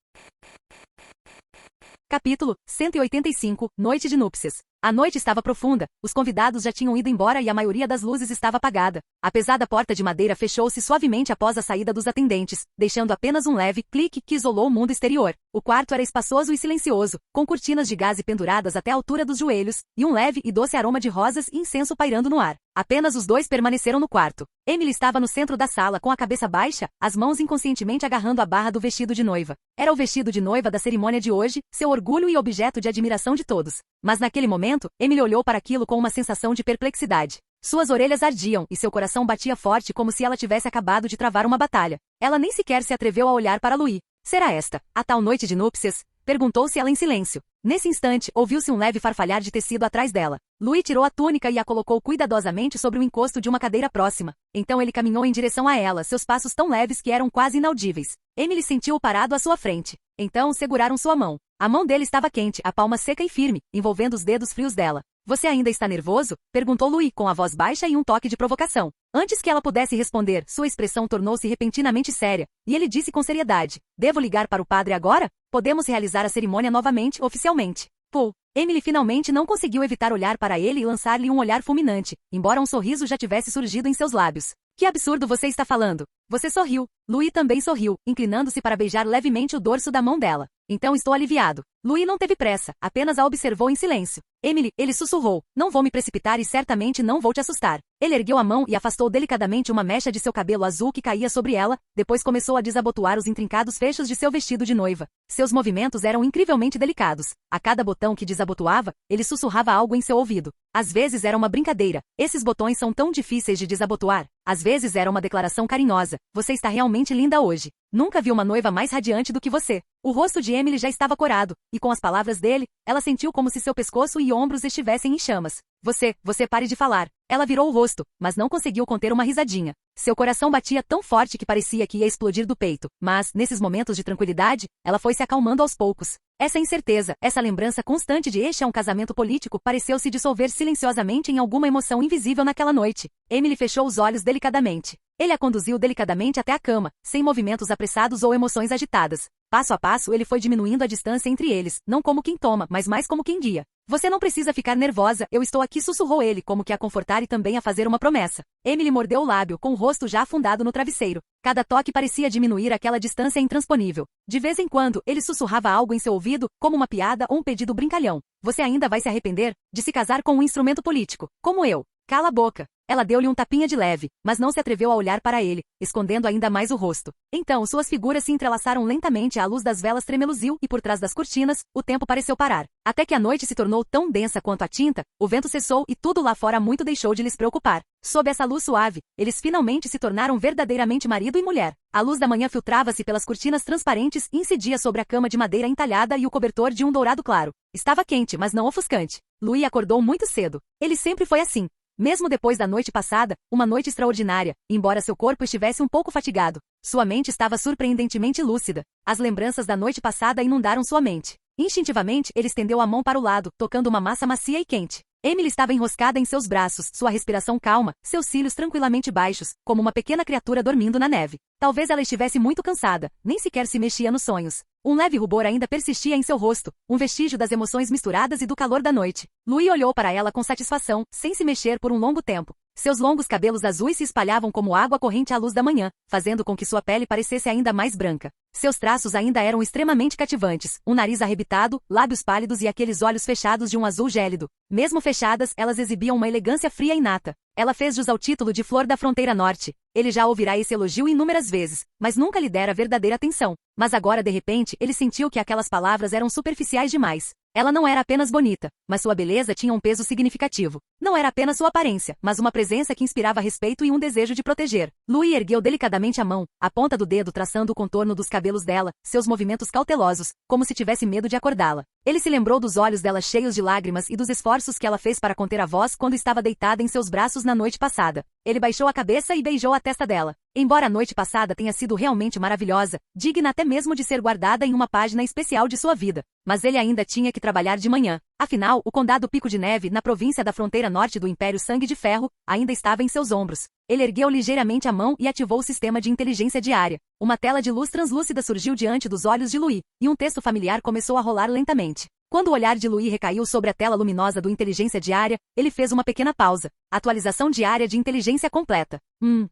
Speaker 2: Capítulo 185, Noite de Núpcias. A noite estava profunda, os convidados já tinham ido embora e a maioria das luzes estava apagada. A pesada porta de madeira fechou-se suavemente após a saída dos atendentes, deixando apenas um leve clique que isolou o mundo exterior. O quarto era espaçoso e silencioso, com cortinas de gaze penduradas até a altura dos joelhos, e um leve e doce aroma de rosas e incenso pairando no ar. Apenas os dois permaneceram no quarto. Emily estava no centro da sala com a cabeça baixa, as mãos inconscientemente agarrando a barra do vestido de noiva. Era o vestido de noiva da cerimônia de hoje, seu orgulho e objeto de admiração de todos. Mas naquele momento, Emily olhou para aquilo com uma sensação de perplexidade. Suas orelhas ardiam e seu coração batia forte como se ela tivesse acabado de travar uma batalha. Ela nem sequer se atreveu a olhar para Louis. Será esta a tal noite de núpcias? Perguntou-se ela em silêncio. Nesse instante, ouviu-se um leve farfalhar de tecido atrás dela. Louis tirou a túnica e a colocou cuidadosamente sobre o encosto de uma cadeira próxima. Então ele caminhou em direção a ela, seus passos tão leves que eram quase inaudíveis. Emily sentiu-o parado à sua frente. Então seguraram sua mão. A mão dele estava quente, a palma seca e firme, envolvendo os dedos frios dela. Você ainda está nervoso? Perguntou Louis com a voz baixa e um toque de provocação. Antes que ela pudesse responder, sua expressão tornou-se repentinamente séria, e ele disse com seriedade. Devo ligar para o padre agora? Podemos realizar a cerimônia novamente, oficialmente. Pô. Emily finalmente não conseguiu evitar olhar para ele e lançar-lhe um olhar fulminante, embora um sorriso já tivesse surgido em seus lábios. Que absurdo você está falando? Você sorriu. Louis também sorriu, inclinando-se para beijar levemente o dorso da mão dela. Então estou aliviado. Louis não teve pressa, apenas a observou em silêncio. Emily, ele sussurrou, não vou me precipitar e certamente não vou te assustar. Ele ergueu a mão e afastou delicadamente uma mecha de seu cabelo azul que caía sobre ela, depois começou a desabotoar os intrincados fechos de seu vestido de noiva. Seus movimentos eram incrivelmente delicados. A cada botão que desabotoava, ele sussurrava algo em seu ouvido. Às vezes era uma brincadeira. Esses botões são tão difíceis de desabotoar. Às vezes era uma declaração carinhosa. Você está realmente linda hoje. Nunca vi uma noiva mais radiante do que você. O rosto de Emily já estava corado, e com as palavras dele, ela sentiu como se seu pescoço e ombros estivessem em chamas. Você pare de falar. Ela virou o rosto, mas não conseguiu conter uma risadinha. Seu coração batia tão forte que parecia que ia explodir do peito, mas, nesses momentos de tranquilidade, ela foi se acalmando aos poucos. Essa incerteza, essa lembrança constante de este é um casamento político pareceu se dissolver silenciosamente em alguma emoção invisível naquela noite. Emily fechou os olhos delicadamente. Ele a conduziu delicadamente até a cama, sem movimentos apressados ou emoções agitadas. Passo a passo ele foi diminuindo a distância entre eles, não como quem toma, mas mais como quem guia. Você não precisa ficar nervosa, eu estou aqui, sussurrou ele, como que a confortar e também a fazer uma promessa. Emily mordeu o lábio, com o rosto já afundado no travesseiro. Cada toque parecia diminuir aquela distância intransponível. De vez em quando, ele sussurrava algo em seu ouvido, como uma piada ou um pedido brincalhão. Você ainda vai se arrepender de se casar com um instrumento político, como eu. Cala a boca. Ela deu-lhe um tapinha de leve, mas não se atreveu a olhar para ele, escondendo ainda mais o rosto. Então suas figuras se entrelaçaram lentamente à luz das velas tremeluziu e por trás das cortinas, o tempo pareceu parar. Até que a noite se tornou tão densa quanto a tinta, o vento cessou e tudo lá fora muito deixou de lhes preocupar. Sob essa luz suave, eles finalmente se tornaram verdadeiramente marido e mulher. A luz da manhã filtrava-se pelas cortinas transparentes e incidia sobre a cama de madeira entalhada e o cobertor de um dourado claro. Estava quente, mas não ofuscante. Louis acordou muito cedo. Ele sempre foi assim. Mesmo depois da noite passada, uma noite extraordinária, embora seu corpo estivesse um pouco fatigado, sua mente estava surpreendentemente lúcida. As lembranças da noite passada inundaram sua mente. Instintivamente, ele estendeu a mão para o lado, tocando uma massa macia e quente. Emily estava enroscada em seus braços, sua respiração calma, seus cílios tranquilamente baixos, como uma pequena criatura dormindo na neve. Talvez ela estivesse muito cansada, nem sequer se mexia nos sonhos. Um leve rubor ainda persistia em seu rosto, um vestígio das emoções misturadas e do calor da noite. Louis olhou para ela com satisfação, sem se mexer por um longo tempo. Seus longos cabelos azuis se espalhavam como água corrente à luz da manhã, fazendo com que sua pele parecesse ainda mais branca. Seus traços ainda eram extremamente cativantes, um nariz arrebitado, lábios pálidos e aqueles olhos fechados de um azul gélido. Mesmo fechadas, elas exibiam uma elegância fria e inata. Ela fez jus ao título de Flor da Fronteira Norte. Ele já ouvirá esse elogio inúmeras vezes, mas nunca lhe dera verdadeira atenção. Mas agora, de repente, ele sentiu que aquelas palavras eram superficiais demais. Ela não era apenas bonita, mas sua beleza tinha um peso significativo. Não era apenas sua aparência, mas uma presença que inspirava respeito e um desejo de proteger. Louis ergueu delicadamente a mão, a ponta do dedo traçando o contorno dos cabelos dela, seus movimentos cautelosos, como se tivesse medo de acordá-la. Ele se lembrou dos olhos dela cheios de lágrimas e dos esforços que ela fez para conter a voz quando estava deitada em seus braços na noite passada. Ele baixou a cabeça e beijou a testa dela. Embora a noite passada tenha sido realmente maravilhosa, digna até mesmo de ser guardada em uma página especial de sua vida, mas ele ainda tinha que trabalhar de manhã. Afinal, o condado Pico de Neve, na província da fronteira norte do Império Sangue de Ferro, ainda estava em seus ombros. Ele ergueu ligeiramente a mão e ativou o sistema de inteligência diária. Uma tela de luz translúcida surgiu diante dos olhos de Louis, e um texto familiar começou a rolar lentamente. Quando o olhar de Louis recaiu sobre a tela luminosa do Inteligência Diária, ele fez uma pequena pausa. Atualização diária de inteligência completa.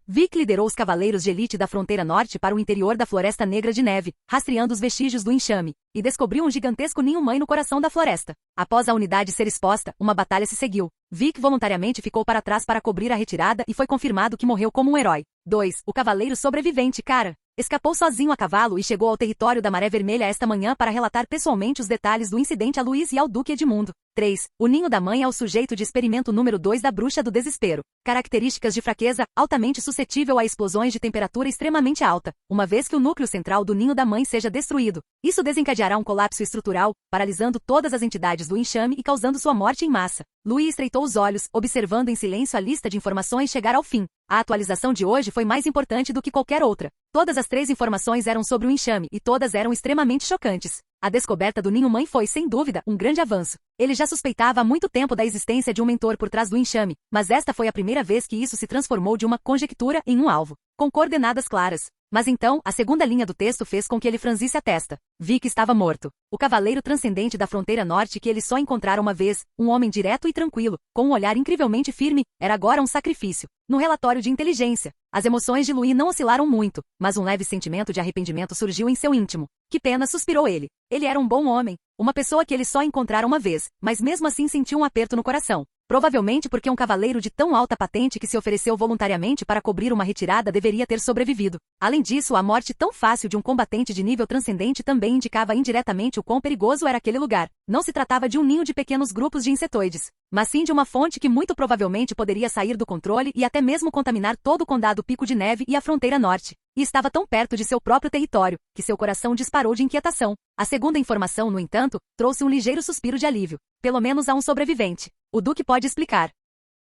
Speaker 2: Vic liderou os cavaleiros de elite da fronteira norte para o interior da Floresta Negra de Neve, rastreando os vestígios do enxame, e descobriu um gigantesco ninho-mãe no coração da floresta. Após a unidade ser exposta, uma batalha se seguiu. Vic voluntariamente ficou para trás para cobrir a retirada e foi confirmado que morreu como um herói. 2. O cavaleiro sobrevivente, cara. Escapou sozinho a cavalo e chegou ao território da Maré Vermelha esta manhã para relatar pessoalmente os detalhes do incidente a Louis e ao Duque Edmundo. 3. O ninho da mãe é o sujeito de experimento número 2 da bruxa do desespero. Características de fraqueza, altamente suscetível a explosões de temperatura extremamente alta, uma vez que o núcleo central do ninho da mãe seja destruído. Isso desencadeará um colapso estrutural, paralisando todas as entidades do enxame e causando sua morte em massa. Louis estreitou os olhos, observando em silêncio a lista de informações chegar ao fim. A atualização de hoje foi mais importante do que qualquer outra. Todas as 3 informações eram sobre o enxame e todas eram extremamente chocantes. A descoberta do ninho-mãe foi, sem dúvida, um grande avanço. Ele já suspeitava há muito tempo da existência de um mentor por trás do enxame, mas esta foi a primeira vez que isso se transformou de uma conjectura em um alvo. Com coordenadas claras. Mas então, a segunda linha do texto fez com que ele franzisse a testa. Vi que estava morto. O cavaleiro transcendente da fronteira norte que ele só encontrara uma vez, um homem direto e tranquilo, com um olhar incrivelmente firme, era agora um sacrifício. No relatório de inteligência, as emoções de Louis não oscilaram muito, mas um leve sentimento de arrependimento surgiu em seu íntimo. Que pena, suspirou ele. Ele era um bom homem, uma pessoa que ele só encontrara uma vez, mas mesmo assim sentiu um aperto no coração. Provavelmente porque um cavaleiro de tão alta patente que se ofereceu voluntariamente para cobrir uma retirada deveria ter sobrevivido. Além disso, a morte tão fácil de um combatente de nível transcendente também indicava indiretamente o quão perigoso era aquele lugar. Não se tratava de um ninho de pequenos grupos de insetoides, mas sim de uma fonte que muito provavelmente poderia sair do controle e até mesmo contaminar todo o condado Pico de Neve e a fronteira norte. E estava tão perto de seu próprio território, que seu coração disparou de inquietação. A segunda informação, no entanto, trouxe um ligeiro suspiro de alívio. Pelo menos há um sobrevivente. O Duque pode explicar.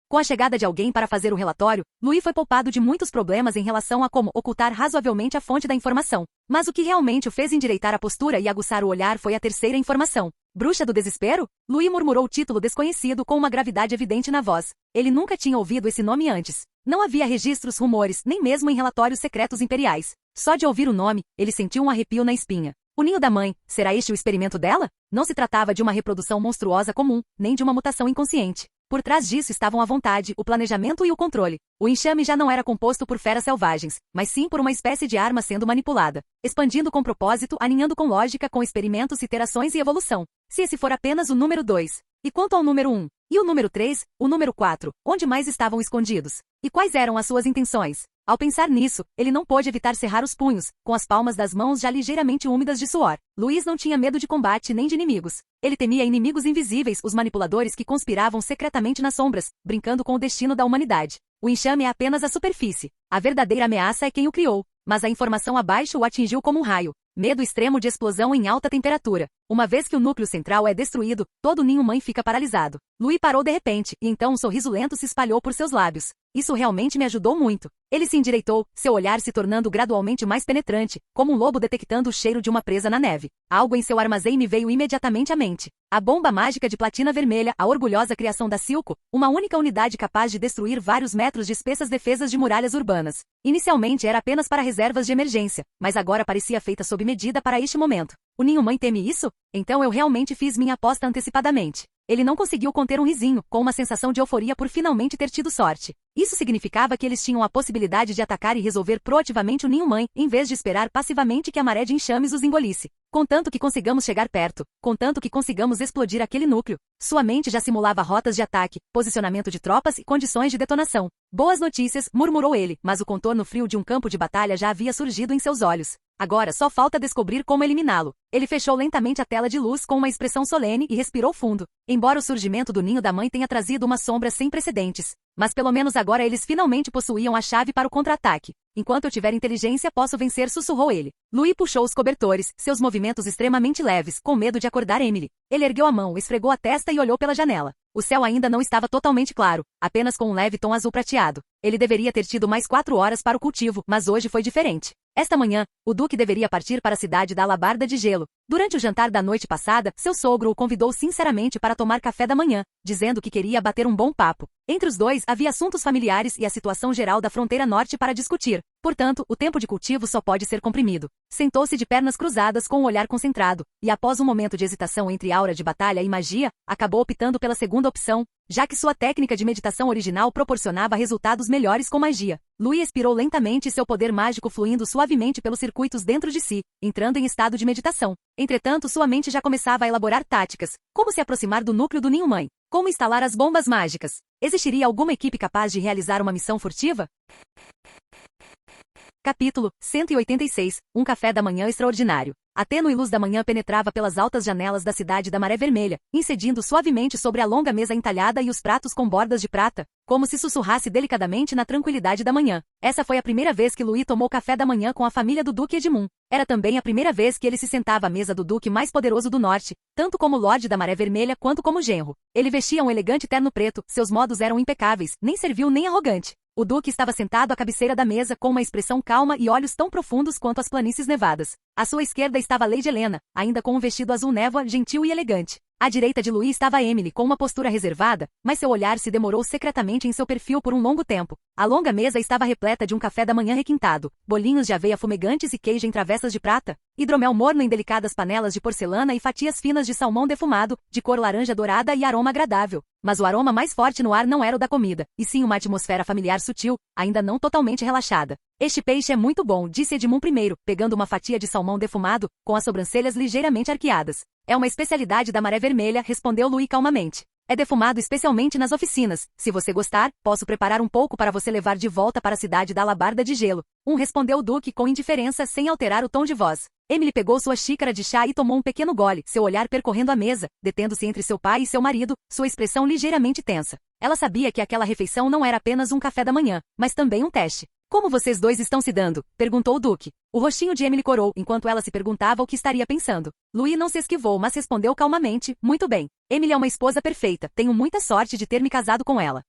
Speaker 2: Com a chegada de alguém para fazer o relatório, Louis foi poupado de muitos problemas em relação a como ocultar razoavelmente a fonte da informação. Mas o que realmente o fez endireitar a postura e aguçar o olhar foi a terceira informação. Bruxa do desespero? Louis murmurou o título desconhecido com uma gravidade evidente na voz. Ele nunca tinha ouvido esse nome antes. Não havia registros, rumores, nem mesmo em relatórios secretos imperiais. Só de ouvir o nome, ele sentiu um arrepio na espinha. O ninho da mãe, será este o experimento dela? Não se tratava de uma reprodução monstruosa comum, nem de uma mutação inconsciente. Por trás disso estavam a vontade, o planejamento e o controle. O enxame já não era composto por feras selvagens, mas sim por uma espécie de arma sendo manipulada, expandindo com propósito, alinhando com lógica, com experimentos, iterações e evolução. Se esse for apenas o número 2. E quanto ao número 1? E o número 3? O número 4? Onde mais estavam escondidos? E quais eram as suas intenções? Ao pensar nisso, ele não pôde evitar cerrar os punhos, com as palmas das mãos já ligeiramente úmidas de suor. Louis não tinha medo de combate nem de inimigos. Ele temia inimigos invisíveis, os manipuladores que conspiravam secretamente nas sombras, brincando com o destino da humanidade. O enxame é apenas a superfície. A verdadeira ameaça é quem o criou. Mas a informação abaixo o atingiu como um raio. Medo extremo de explosão em alta temperatura. Uma vez que o núcleo central é destruído, todo o ninho-mãe fica paralisado. Louis parou de repente, e então um sorriso lento se espalhou por seus lábios. Isso realmente me ajudou muito. Ele se endireitou, seu olhar se tornando gradualmente mais penetrante, como um lobo detectando o cheiro de uma presa na neve. Algo em seu armazém me veio imediatamente à mente. A bomba mágica de platina vermelha, a orgulhosa criação da Silco, uma única unidade capaz de destruir vários metros de espessas defesas de muralhas urbanas. Inicialmente era apenas para reservas de emergência, mas agora parecia feita sob medida para este momento. O ninho-mãe teme isso? Então eu realmente fiz minha aposta antecipadamente. Ele não conseguiu conter um risinho, com uma sensação de euforia por finalmente ter tido sorte. Isso significava que eles tinham a possibilidade de atacar e resolver proativamente o ninho-mãe, em vez de esperar passivamente que a maré de enxames os engolisse. Contanto que consigamos chegar perto, contanto que consigamos explodir aquele núcleo. Sua mente já simulava rotas de ataque, posicionamento de tropas e condições de detonação. Boas notícias, murmurou ele, mas o contorno frio de um campo de batalha já havia surgido em seus olhos. Agora só falta descobrir como eliminá-lo. Ele fechou lentamente a tela de luz com uma expressão solene e respirou fundo. Embora o surgimento do ninho da mãe tenha trazido uma sombra sem precedentes, mas pelo menos agora eles finalmente possuíam a chave para o contra-ataque. Enquanto eu tiver inteligência, posso vencer, sussurrou ele. Louis puxou os cobertores, seus movimentos extremamente leves, com medo de acordar Emily. Ele ergueu a mão, esfregou a testa e olhou pela janela. O céu ainda não estava totalmente claro, apenas com um leve tom azul prateado. Ele deveria ter tido mais 4 horas para o cultivo, mas hoje foi diferente. Esta manhã, o Duque deveria partir para a cidade da Alabarda de Gelo. Durante o jantar da noite passada, seu sogro o convidou sinceramente para tomar café da manhã, dizendo que queria bater um bom papo. Entre os dois, havia assuntos familiares e a situação geral da fronteira norte para discutir. Portanto, o tempo de cultivo só pode ser comprimido. Sentou-se de pernas cruzadas com o olhar concentrado, e após um momento de hesitação entre aura de batalha e magia, acabou optando pela segunda opção, já que sua técnica de meditação original proporcionava resultados melhores com magia. Louis expirou lentamente, seu poder mágico fluindo suavemente pelos circuitos dentro de si, entrando em estado de meditação. Entretanto, sua mente já começava a elaborar táticas, como se aproximar do núcleo do ninho-mãe, como instalar as bombas mágicas. Existiria alguma equipe capaz de realizar uma missão furtiva? Capítulo 186. Um café da manhã extraordinário. A tênue luz da manhã penetrava pelas altas janelas da cidade da Maré Vermelha, incidindo suavemente sobre a longa mesa entalhada e os pratos com bordas de prata, como se sussurrasse delicadamente na tranquilidade da manhã. Essa foi a primeira vez que Louis tomou café da manhã com a família do Duque Edmund. Era também a primeira vez que ele se sentava à mesa do Duque mais poderoso do Norte, tanto como Lorde da Maré Vermelha quanto como genro. Ele vestia um elegante terno preto, seus modos eram impecáveis, nem servil nem arrogante. O Duque estava sentado à cabeceira da mesa com uma expressão calma e olhos tão profundos quanto as planícies nevadas. À sua esquerda estava Lady Helena, ainda com um vestido azul névoa, gentil e elegante. À direita de Louis estava Emily com uma postura reservada, mas seu olhar se demorou secretamente em seu perfil por um longo tempo. A longa mesa estava repleta de um café da manhã requintado, bolinhos de aveia fumegantes e queijo em travessas de prata, hidromel morno em delicadas panelas de porcelana e fatias finas de salmão defumado, de cor laranja dourada e aroma agradável. Mas o aroma mais forte no ar não era o da comida, e sim uma atmosfera familiar sutil, ainda não totalmente relaxada. Este peixe é muito bom, disse Edmund primeiro, pegando uma fatia de salmão defumado, com as sobrancelhas ligeiramente arqueadas. É uma especialidade da Maré Vermelha, respondeu Louis calmamente. É defumado especialmente nas oficinas. Se você gostar, posso preparar um pouco para você levar de volta para a cidade da alabarda de gelo. Respondeu o Duque com indiferença sem alterar o tom de voz. Emily pegou sua xícara de chá e tomou um pequeno gole, seu olhar percorrendo a mesa, detendo-se entre seu pai e seu marido, sua expressão ligeiramente tensa. Ela sabia que aquela refeição não era apenas um café da manhã, mas também um teste. Como vocês dois estão se dando? Perguntou o Duque. O rostinho de Emily corou, enquanto ela se perguntava o que estaria pensando. Louis não se esquivou, mas respondeu calmamente, muito bem. Emily é uma esposa perfeita, tenho muita sorte de ter me casado com ela.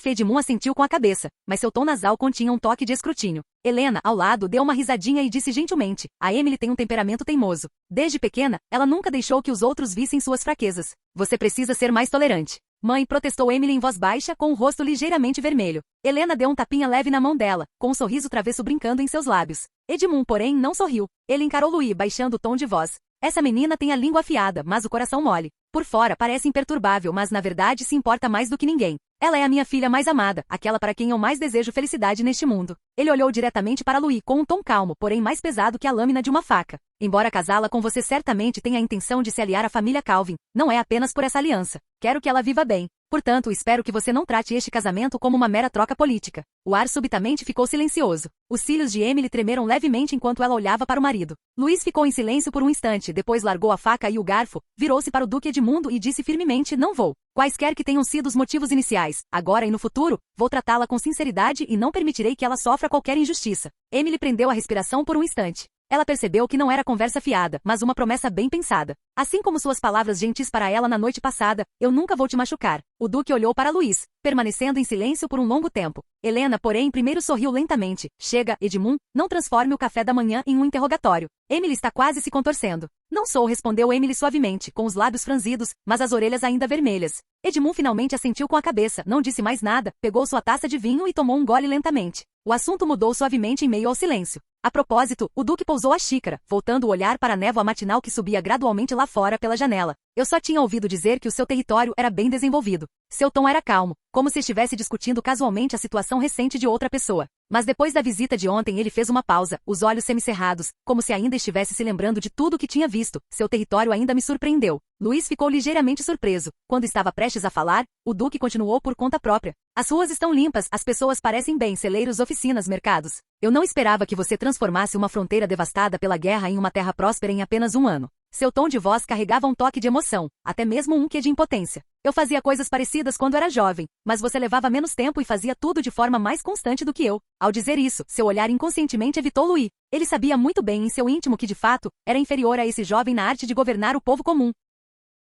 Speaker 2: Edmund assentiu com a cabeça, mas seu tom nasal continha um toque de escrutínio. Helena, ao lado, deu uma risadinha e disse gentilmente, a Emily tem um temperamento teimoso. Desde pequena, ela nunca deixou que os outros vissem suas fraquezas. Você precisa ser mais tolerante. Mãe, protestou Emily em voz baixa, com o rosto ligeiramente vermelho. Helena deu um tapinha leve na mão dela, com um sorriso travesso brincando em seus lábios. Edmund, porém, não sorriu. Ele encarou Louis, baixando o tom de voz. Essa menina tem a língua afiada, mas o coração mole. Por fora parece imperturbável, mas na verdade se importa mais do que ninguém. Ela é a minha filha mais amada, aquela para quem eu mais desejo felicidade neste mundo. Ele olhou diretamente para Louis com um tom calmo, porém mais pesado que a lâmina de uma faca. Embora casá-la com você certamente tenha a intenção de se aliar à família Calvin, não é apenas por essa aliança. Quero que ela viva bem. Portanto, espero que você não trate este casamento como uma mera troca política. O ar subitamente ficou silencioso. Os cílios de Emily tremeram levemente enquanto ela olhava para o marido. Louis ficou em silêncio por um instante, depois largou a faca e o garfo, virou-se para o Duque Edmundo e disse firmemente, não vou. Quaisquer que tenham sido os motivos iniciais, agora e no futuro, vou tratá-la com sinceridade e não permitirei que ela sofra qualquer injustiça. Emily prendeu a respiração por um instante. Ela percebeu que não era conversa fiada, mas uma promessa bem pensada. Assim como suas palavras gentis para ela na noite passada, eu nunca vou te machucar. O Duque olhou para Louis, permanecendo em silêncio por um longo tempo. Helena, porém, primeiro sorriu lentamente. Chega, Edmund, não transforme o café da manhã em um interrogatório. Emily está quase se contorcendo. Não sou, respondeu Emily suavemente, com os lábios franzidos, mas as orelhas ainda vermelhas. Edmund finalmente assentiu com a cabeça, não disse mais nada, pegou sua taça de vinho e tomou um gole lentamente. O assunto mudou suavemente em meio ao silêncio. A propósito, o Duque pousou a xícara, voltando o olhar para a névoa matinal que subia gradualmente lá fora pela janela. Eu só tinha ouvido dizer que o seu território era bem desenvolvido. Seu tom era calmo, como se estivesse discutindo casualmente a situação recente de outra pessoa. Mas depois da visita de ontem ele fez uma pausa, os olhos semicerrados, como se ainda estivesse se lembrando de tudo o que tinha visto. Seu território ainda me surpreendeu. Louis ficou ligeiramente surpreso. Quando estava prestes a falar, o Duque continuou por conta própria. As ruas estão limpas, as pessoas parecem bem, celeiros, oficinas, mercados. Eu não esperava que você transformasse uma fronteira devastada pela guerra em uma terra próspera em apenas um ano. Seu tom de voz carregava um toque de emoção, até mesmo um quê de impotência. Eu fazia coisas parecidas quando era jovem, mas você levava menos tempo e fazia tudo de forma mais constante do que eu. Ao dizer isso, seu olhar inconscientemente evitou Louis. Ele sabia muito bem em seu íntimo que, de fato, era inferior a esse jovem na arte de governar o povo comum.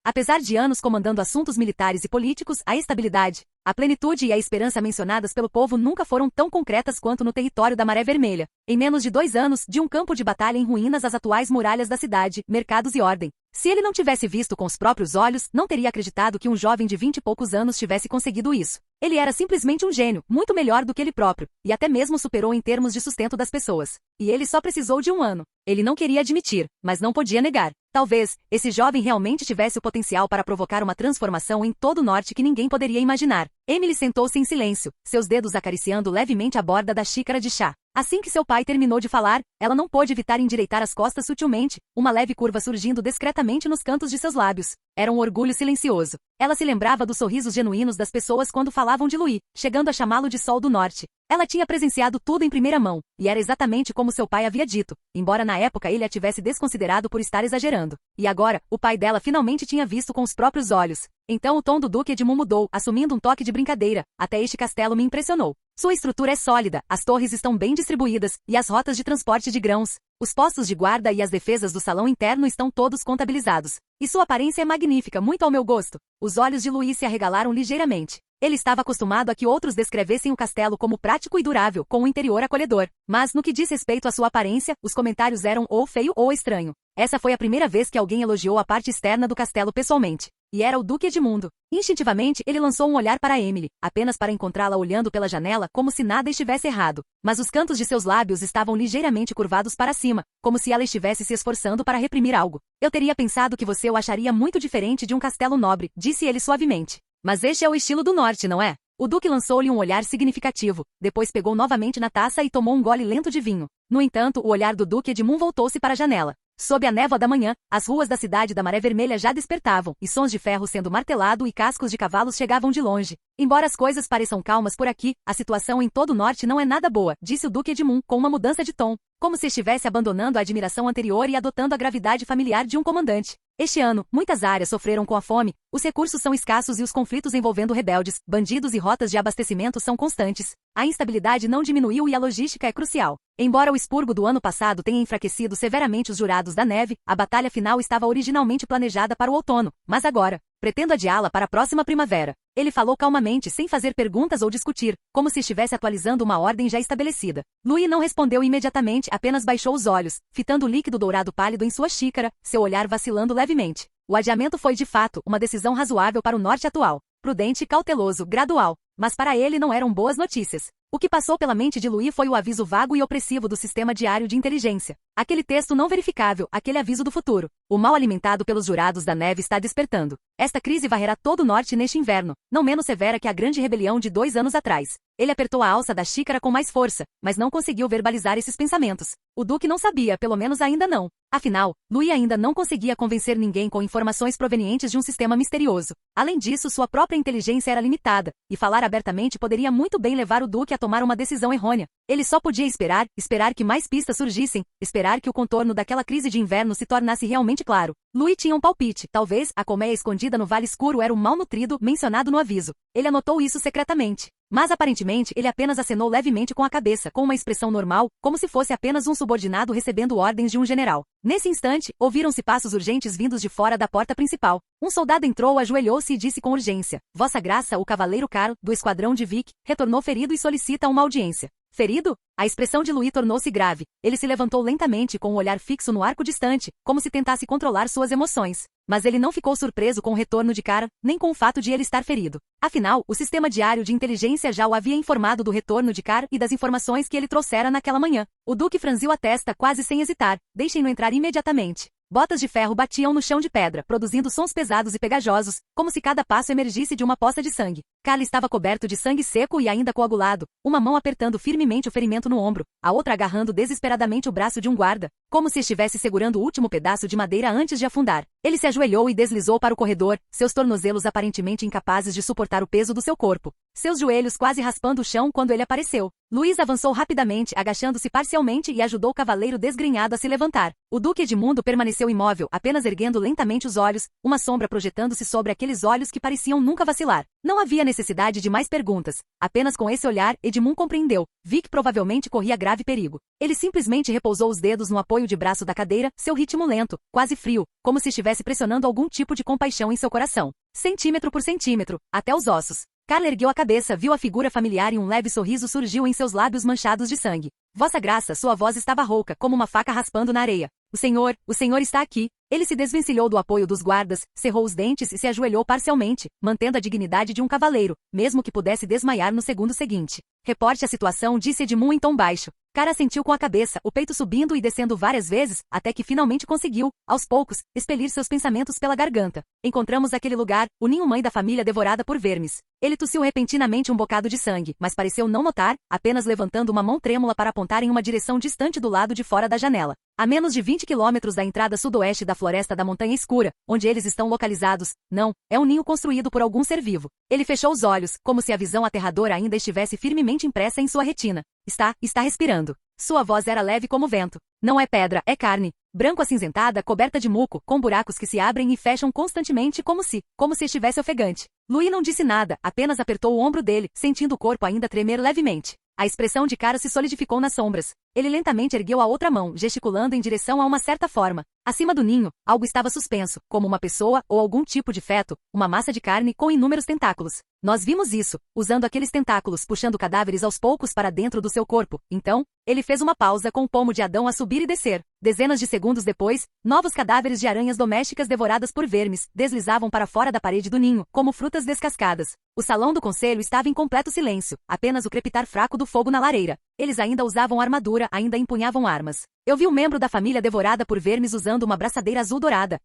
Speaker 2: Apesar de anos comandando assuntos militares e políticos, a estabilidade, a plenitude e a esperança mencionadas pelo povo nunca foram tão concretas quanto no território da Maré Vermelha. Em menos de 2 anos, de um campo de batalha em ruínas às atuais muralhas da cidade, mercados e ordem. Se ele não tivesse visto com os próprios olhos, não teria acreditado que um jovem de 20 e poucos anos tivesse conseguido isso. Ele era simplesmente um gênio, muito melhor do que ele próprio, e até mesmo superou em termos de sustento das pessoas. E ele só precisou de 1 ano. Ele não queria admitir, mas não podia negar. Talvez, esse jovem realmente tivesse o potencial para provocar uma transformação em todo o norte que ninguém poderia imaginar. Emily sentou-se em silêncio, seus dedos acariciando levemente a borda da xícara de chá. Assim que seu pai terminou de falar, ela não pôde evitar endireitar as costas sutilmente, uma leve curva surgindo discretamente nos cantos de seus lábios. Era um orgulho silencioso. Ela se lembrava dos sorrisos genuínos das pessoas quando falavam de Louis, chegando a chamá-lo de Sol do Norte. Ela tinha presenciado tudo em primeira mão, e era exatamente como seu pai havia dito, embora na época ele a tivesse desconsiderado por estar exagerando. E agora, o pai dela finalmente tinha visto com os próprios olhos. Então o tom do Duque Edmund mudou, assumindo um toque de brincadeira. Até este castelo me impressionou. Sua estrutura é sólida, as torres estão bem distribuídas, e as rotas de transporte de grãos. Os postos de guarda e as defesas do salão interno estão todos contabilizados. E sua aparência é magnífica, muito ao meu gosto. Os olhos de Louis se arregalaram ligeiramente. Ele estava acostumado a que outros descrevessem o castelo como prático e durável, com um interior acolhedor. Mas, no que diz respeito à sua aparência, os comentários eram ou feio ou estranho. Essa foi a primeira vez que alguém elogiou a parte externa do castelo pessoalmente. e era o Duque Edmundo. Instintivamente, ele lançou um olhar para Emily, apenas para encontrá-la olhando pela janela como se nada estivesse errado. Mas os cantos de seus lábios estavam ligeiramente curvados para cima, como se ela estivesse se esforçando para reprimir algo. Eu teria pensado que você o acharia muito diferente de um castelo nobre, disse ele suavemente. Mas este é o estilo do norte, não é? O Duque lançou-lhe um olhar significativo, depois pegou novamente na taça e tomou um gole lento de vinho. No entanto, o olhar do Duque Edmund voltou-se para a janela. Sob a névoa da manhã, as ruas da cidade da Maré Vermelha já despertavam, e sons de ferro sendo martelado e cascos de cavalos chegavam de longe. Embora as coisas pareçam calmas por aqui, a situação em todo o norte não é nada boa, disse o Duque Edmund, com uma mudança de tom, como se estivesse abandonando a admiração anterior e adotando a gravidade familiar de um comandante. Este ano, muitas áreas sofreram com a fome, os recursos são escassos e os conflitos envolvendo rebeldes, bandidos e rotas de abastecimento são constantes. A instabilidade não diminuiu e a logística é crucial. Embora o expurgo do ano passado tenha enfraquecido severamente os jurados da neve, a batalha final estava originalmente planejada para o outono, mas agora, pretendo adiá-la para a próxima primavera. Ele falou calmamente sem fazer perguntas ou discutir, como se estivesse atualizando uma ordem já estabelecida. Louis não respondeu imediatamente, apenas baixou os olhos, fitando o líquido dourado pálido em sua xícara, seu olhar vacilando levemente. O adiamento foi de fato uma decisão razoável para o norte atual. Prudente, cauteloso, gradual. Mas para ele não eram boas notícias. O que passou pela mente de Louis foi o aviso vago e opressivo do sistema diário de inteligência. Aquele texto não verificável, aquele aviso do futuro. O mal alimentado pelos jurados da neve está despertando. Esta crise varrerá todo o norte neste inverno, não menos severa que a grande rebelião de 2 anos atrás. Ele apertou a alça da xícara com mais força, mas não conseguiu verbalizar esses pensamentos. O Duque não sabia, pelo menos ainda não. Afinal, Louis ainda não conseguia convencer ninguém com informações provenientes de um sistema misterioso. Além disso, sua própria inteligência era limitada, e falar abertamente poderia muito bem levar o Duque a tomar uma decisão errônea. Ele só podia esperar que mais pistas surgissem, esperar que o contorno daquela crise de inverno se tornasse realmente claro. Louis tinha um palpite, talvez a colmeia escondida no vale escuro era o mal nutrido mencionado no aviso. Ele anotou isso secretamente. Mas aparentemente ele apenas acenou levemente com a cabeça, com uma expressão normal, como se fosse apenas um subordinado recebendo ordens de um general. Nesse instante, ouviram-se passos urgentes vindos de fora da porta principal. Um soldado entrou, ajoelhou-se e disse com urgência: Vossa Graça, o cavaleiro Carl, do esquadrão de Vic, retornou ferido e solicita uma audiência. Ferido? A expressão de Louis tornou-se grave. Ele se levantou lentamente com um olhar fixo no arco distante, como se tentasse controlar suas emoções. Mas ele não ficou surpreso com o retorno de Carl, nem com o fato de ele estar ferido. Afinal, o sistema diário de inteligência já o havia informado do retorno de Carl e das informações que ele trouxera naquela manhã. O Duque franziu a testa quase sem hesitar. Deixem-no entrar imediatamente. Botas de ferro batiam no chão de pedra, produzindo sons pesados e pegajosos, como se cada passo emergisse de uma poça de sangue. Carl estava coberto de sangue seco e ainda coagulado, uma mão apertando firmemente o ferimento no ombro, a outra agarrando desesperadamente o braço de um guarda, como se estivesse segurando o último pedaço de madeira antes de afundar. Ele se ajoelhou e deslizou para o corredor, seus tornozelos aparentemente incapazes de suportar o peso do seu corpo, seus joelhos quase raspando o chão quando ele apareceu. Louis avançou rapidamente, agachando-se parcialmente e ajudou o cavaleiro desgrenhado a se levantar. O Duque Edmundo permaneceu imóvel, apenas erguendo lentamente os olhos, uma sombra projetando-se sobre aqueles olhos que pareciam nunca vacilar. Não havia necessidade de mais perguntas. Apenas com esse olhar, Edmund compreendeu. Vic provavelmente corria grave perigo. Ele simplesmente repousou os dedos no apoio de braço da cadeira, seu ritmo lento, quase frio, como se estivesse pressionando algum tipo de compaixão em seu coração. Centímetro por centímetro, até os ossos. Carl ergueu a cabeça, viu a figura familiar e um leve sorriso surgiu em seus lábios manchados de sangue. Vossa Graça, sua voz estava rouca, como uma faca raspando na areia. O senhor está aqui. Ele se desvencilhou do apoio dos guardas, cerrou os dentes e se ajoelhou parcialmente, mantendo a dignidade de um cavaleiro, mesmo que pudesse desmaiar no segundo seguinte. Reporte a situação, disse Edmund em tom baixo. Cara assentiu com a cabeça, o peito subindo e descendo várias vezes, até que finalmente conseguiu, aos poucos, expelir seus pensamentos pela garganta. Encontramos aquele lugar, o ninho-mãe da família devorada por vermes. Ele tossiu repentinamente um bocado de sangue, mas pareceu não notar, apenas levantando uma mão trêmula para apontar em uma direção distante do lado de fora da janela. A menos de 20 quilômetros da entrada sudoeste da floresta da Montanha Escura, onde eles estão localizados, não, é um ninho construído por algum ser vivo. Ele fechou os olhos, como se a visão aterradora ainda estivesse firmemente impressa em sua retina. Está respirando. Sua voz era leve como vento. Não é pedra, é carne. Branco acinzentada, coberta de muco, com buracos que se abrem e fecham constantemente como se estivesse ofegante. Louis não disse nada, apenas apertou o ombro dele, sentindo o corpo ainda tremer levemente. A expressão de cara se solidificou nas sombras. Ele lentamente ergueu a outra mão, gesticulando em direção a uma certa forma. Acima do ninho, algo estava suspenso, como uma pessoa ou algum tipo de feto, uma massa de carne com inúmeros tentáculos. Nós vimos isso, usando aqueles tentáculos puxando cadáveres aos poucos para dentro do seu corpo. Então, ele fez uma pausa com o pomo de Adão a subir e descer. Dezenas de segundos depois, novos cadáveres de aranhas domésticas devoradas por vermes deslizavam para fora da parede do ninho, como frutas descascadas. O salão do conselho estava em completo silêncio, apenas o crepitar fraco do fogo na lareira. Eles ainda usavam armadura, ainda empunhavam armas. Eu vi um membro da família devorada por vermes usando uma braçadeira azul dourada.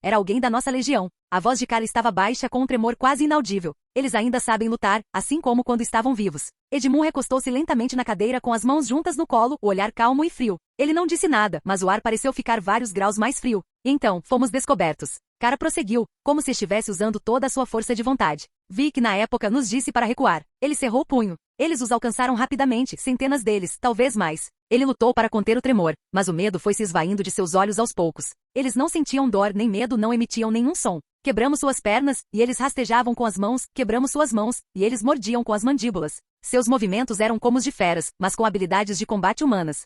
Speaker 2: Era alguém da nossa legião. A voz de Carla estava baixa com um tremor quase inaudível. Eles ainda sabem lutar, assim como quando estavam vivos. Edmund recostou-se lentamente na cadeira com as mãos juntas no colo, o olhar calmo e frio. Ele não disse nada, mas o ar pareceu ficar vários graus mais frio. E então, fomos descobertos. Cara prosseguiu, como se estivesse usando toda a sua força de vontade. Vi que na época nos disse para recuar. Ele cerrou o punho. Eles os alcançaram rapidamente, centenas deles, talvez mais. Ele lutou para conter o tremor, mas o medo foi se esvaindo de seus olhos aos poucos. Eles não sentiam dor nem medo, não emitiam nenhum som. Quebramos suas pernas, e eles rastejavam com as mãos, quebramos suas mãos, e eles mordiam com as mandíbulas. Seus movimentos eram como os de feras, mas com habilidades de combate humanas.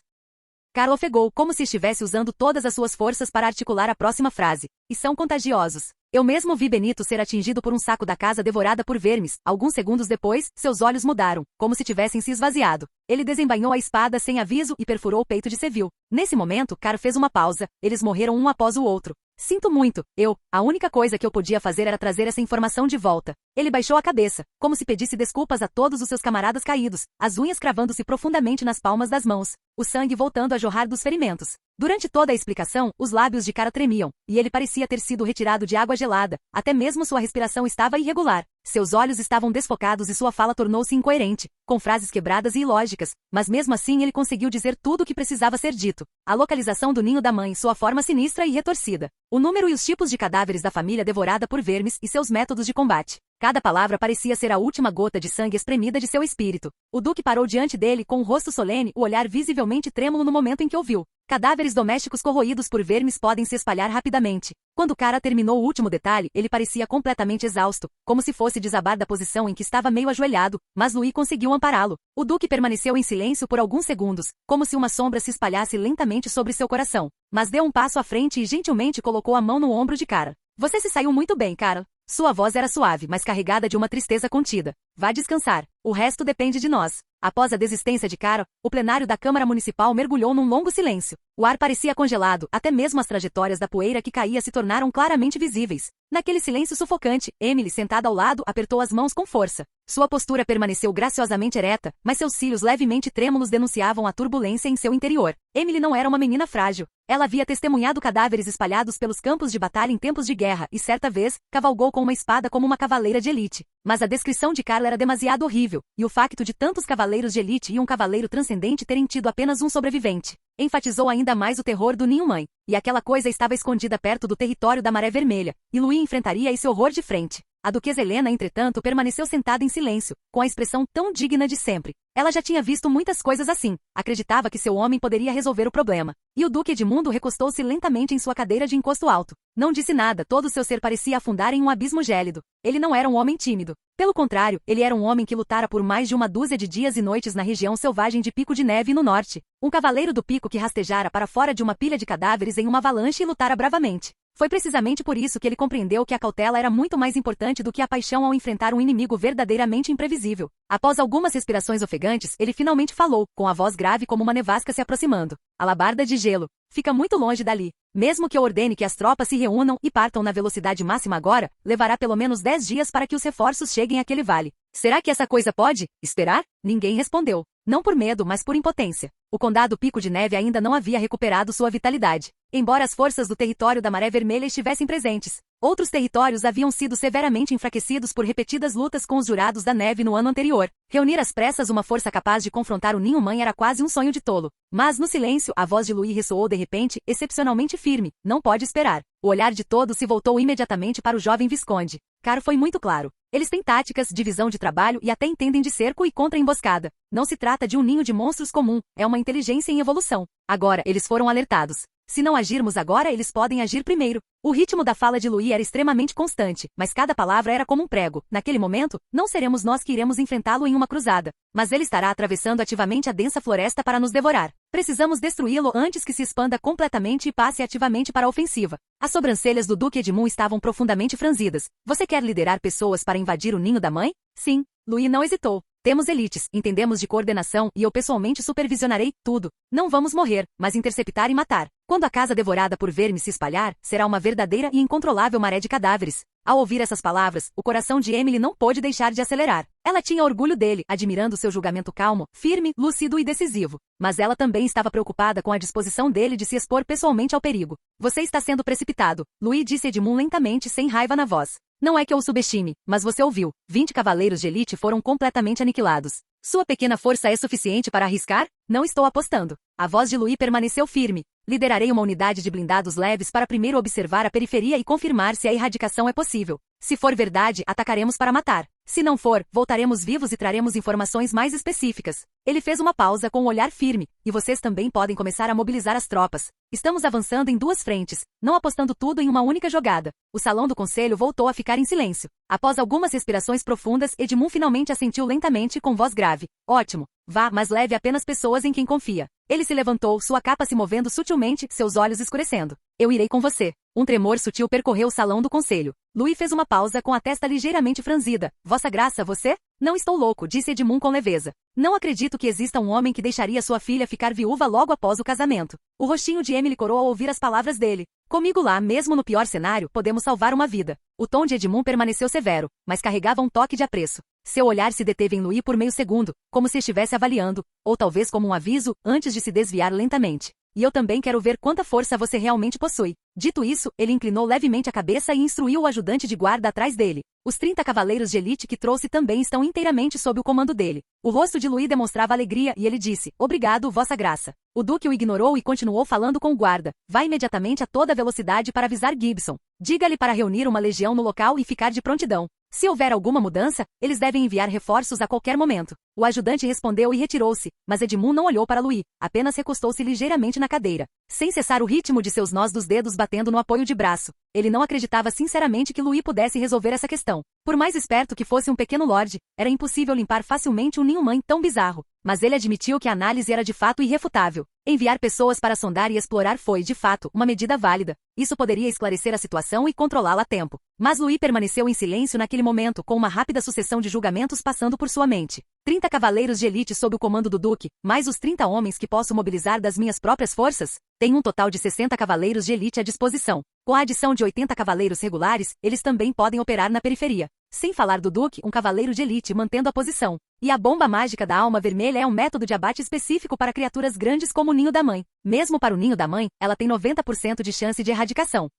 Speaker 2: Carl ofegou, como se estivesse usando todas as suas forças para articular a próxima frase. E são contagiosos. Eu mesmo vi Benito ser atingido por um saco da casa devorada por vermes. Alguns segundos depois, seus olhos mudaram, como se tivessem se esvaziado. Ele desembainhou a espada sem aviso e perfurou o peito de Seville. Nesse momento, Carl fez uma pausa. Eles morreram um após o outro. Sinto muito, a única coisa que eu podia fazer era trazer essa informação de volta. Ele baixou a cabeça, como se pedisse desculpas a todos os seus camaradas caídos, as unhas cravando-se profundamente nas palmas das mãos, o sangue voltando a jorrar dos ferimentos. Durante toda a explicação, os lábios de Cara tremiam, e ele parecia ter sido retirado de água gelada, até mesmo sua respiração estava irregular. Seus olhos estavam desfocados e sua fala tornou-se incoerente, com frases quebradas e ilógicas, mas mesmo assim ele conseguiu dizer tudo o que precisava ser dito. A localização do ninho da mãe, sua forma sinistra e retorcida, o número e os tipos de cadáveres da família devorada por vermes e seus métodos de combate. Cada palavra parecia ser a última gota de sangue espremida de seu espírito. O Duque parou diante dele com um rosto solene, o olhar visivelmente trêmulo no momento em que ouviu. Cadáveres domésticos corroídos por vermes podem se espalhar rapidamente. Quando Cara terminou o último detalhe, ele parecia completamente exausto, como se fosse desabar da posição em que estava meio ajoelhado, mas Louis conseguiu ampará-lo. O Duque permaneceu em silêncio por alguns segundos, como se uma sombra se espalhasse lentamente sobre seu coração. Mas deu um passo à frente e gentilmente colocou a mão no ombro de Cara. Você se saiu muito bem, Cara. Sua voz era suave, mas carregada de uma tristeza contida. Vá descansar. O resto depende de nós. Após a desistência de Cara, o plenário da Câmara Municipal mergulhou num longo silêncio. O ar parecia congelado, até mesmo as trajetórias da poeira que caía se tornaram claramente visíveis. Naquele silêncio sufocante, Emily, sentada ao lado, apertou as mãos com força. Sua postura permaneceu graciosamente ereta, mas seus cílios levemente trêmulos denunciavam a turbulência em seu interior. Emily não era uma menina frágil. Ela havia testemunhado cadáveres espalhados pelos campos de batalha em tempos de guerra e, certa vez, cavalgou com uma espada como uma cavaleira de elite. Mas a descrição de Carla era demasiado horrível, e o facto de tantos cavaleiros de elite e um cavaleiro transcendente terem tido apenas um sobrevivente enfatizou ainda mais o terror do ninho-mãe, e aquela coisa estava escondida perto do território da Maré Vermelha, e Louis enfrentaria esse horror de frente. A duquesa Helena, entretanto, permaneceu sentada em silêncio, com a expressão tão digna de sempre. Ela já tinha visto muitas coisas assim, acreditava que seu homem poderia resolver o problema. E o Duque Edmundo recostou-se lentamente em sua cadeira de encosto alto. Não disse nada, todo seu ser parecia afundar em um abismo gélido. Ele não era um homem tímido. Pelo contrário, ele era um homem que lutara por mais de uma dúzia de dias e noites na região selvagem de Pico de Neve no norte. Um cavaleiro do pico que rastejara para fora de uma pilha de cadáveres em uma avalanche e lutara bravamente. Foi precisamente por isso que ele compreendeu que a cautela era muito mais importante do que a paixão ao enfrentar um inimigo verdadeiramente imprevisível. Após algumas respirações ofegantes, ele finalmente falou, com a voz grave como uma nevasca se aproximando. Alabarda de gelo. Fica muito longe dali. Mesmo que eu ordene que as tropas se reúnam e partam na velocidade máxima agora, levará pelo menos 10 dias para que os reforços cheguem àquele vale. Será que essa coisa pode esperar? Ninguém respondeu. Não por medo, mas por impotência. O condado Pico de Neve ainda não havia recuperado sua vitalidade. Embora as forças do território da Maré Vermelha estivessem presentes, outros territórios haviam sido severamente enfraquecidos por repetidas lutas com os Jurados da Neve no ano anterior. Reunir às pressas uma força capaz de confrontar o ninho-mãe era quase um sonho de tolo. Mas no silêncio, a voz de Louis ressoou de repente, excepcionalmente firme. Não pode esperar. O olhar de todos se voltou imediatamente para o jovem visconde. Caro foi muito claro. Eles têm táticas, divisão de trabalho e até entendem de cerco e contra-emboscada. Não se trata de um ninho de monstros comum, é uma inteligência em evolução. Agora, eles foram alertados. Se não agirmos agora, eles podem agir primeiro. O ritmo da fala de Louis era extremamente constante, mas cada palavra era como um prego. Naquele momento, não seremos nós que iremos enfrentá-lo em uma cruzada, mas ele estará atravessando ativamente a densa floresta para nos devorar. Precisamos destruí-lo antes que se expanda completamente e passe ativamente para a ofensiva. As sobrancelhas do Duque Edmund estavam profundamente franzidas. Você quer liderar pessoas para invadir o ninho da mãe? Sim. Louis não hesitou. Temos elites, entendemos de coordenação e eu pessoalmente supervisionarei tudo. Não vamos morrer, mas interceptar e matar. Quando a casa devorada por vermes se espalhar, será uma verdadeira e incontrolável maré de cadáveres. Ao ouvir essas palavras, o coração de Emily não pôde deixar de acelerar. Ela tinha orgulho dele, admirando seu julgamento calmo, firme, lúcido e decisivo. Mas ela também estava preocupada com a disposição dele de se expor pessoalmente ao perigo. Você está sendo precipitado, Louis disse Edmund lentamente, sem raiva na voz. Não é que eu o subestime, mas você ouviu. 20 cavaleiros de elite foram completamente aniquilados. Sua pequena força é suficiente para arriscar? Não estou apostando. A voz de Louis permaneceu firme. Liderarei uma unidade de blindados leves para primeiro observar a periferia e confirmar se a erradicação é possível. Se for verdade, atacaremos para matar. Se não for, voltaremos vivos e traremos informações mais específicas. Ele fez uma pausa com um olhar firme, e vocês também podem começar a mobilizar as tropas. Estamos avançando em duas frentes, não apostando tudo em uma única jogada. O salão do conselho voltou a ficar em silêncio. Após algumas respirações profundas, Edmund finalmente assentiu lentamente com voz grave. Ótimo. Vá, mas leve apenas pessoas em quem confia. Ele se levantou, sua capa se movendo sutilmente, seus olhos escurecendo. Eu irei com você. Um tremor sutil percorreu o salão do conselho. Louis fez uma pausa com a testa ligeiramente franzida. Vossa Graça, você? Não estou louco, disse Edmund com leveza. Não acredito que exista um homem que deixaria sua filha ficar viúva logo após o casamento. O rostinho de Emily corou ao ouvir as palavras dele. Comigo lá, mesmo no pior cenário, podemos salvar uma vida. O tom de Edmund permaneceu severo, mas carregava um toque de apreço. Seu olhar se deteve em Louis por meio segundo, como se estivesse avaliando, ou talvez como um aviso, antes de se desviar lentamente. E eu também quero ver quanta força você realmente possui. Dito isso, ele inclinou levemente a cabeça e instruiu o ajudante de guarda atrás dele. Os 30 cavaleiros de elite que trouxe também estão inteiramente sob o comando dele. O rosto de Louis demonstrava alegria e ele disse, obrigado, Vossa Graça. O Duque o ignorou e continuou falando com o guarda. Vá imediatamente a toda velocidade para avisar Gibson. Diga-lhe para reunir uma legião no local e ficar de prontidão. Se houver alguma mudança, eles devem enviar reforços a qualquer momento. O ajudante respondeu e retirou-se, mas Edmund não olhou para Louis, apenas recostou-se ligeiramente na cadeira, sem cessar o ritmo de seus nós dos dedos batendo no apoio de braço. Ele não acreditava sinceramente que Louis pudesse resolver essa questão. Por mais esperto que fosse um pequeno lorde, era impossível limpar facilmente um ninho-mãe tão bizarro. Mas ele admitiu que a análise era de fato irrefutável. Enviar pessoas para sondar e explorar foi, de fato, uma medida válida. Isso poderia esclarecer a situação e controlá-la a tempo. Mas Louis permaneceu em silêncio naquele momento, com uma rápida sucessão de julgamentos passando por sua mente. 30 cavaleiros de elite sob o comando do Duque, mais os 30 homens que posso mobilizar das minhas próprias forças? Tem um total de 60 cavaleiros de elite à disposição. Com a adição de 80 cavaleiros regulares, eles também podem operar na periferia. Sem falar do Duque, um cavaleiro de elite mantendo a posição. E a bomba mágica da alma vermelha é um método de abate específico para criaturas grandes como o ninho da mãe. Mesmo para o ninho da mãe, ela tem 90% de chance de erradicação.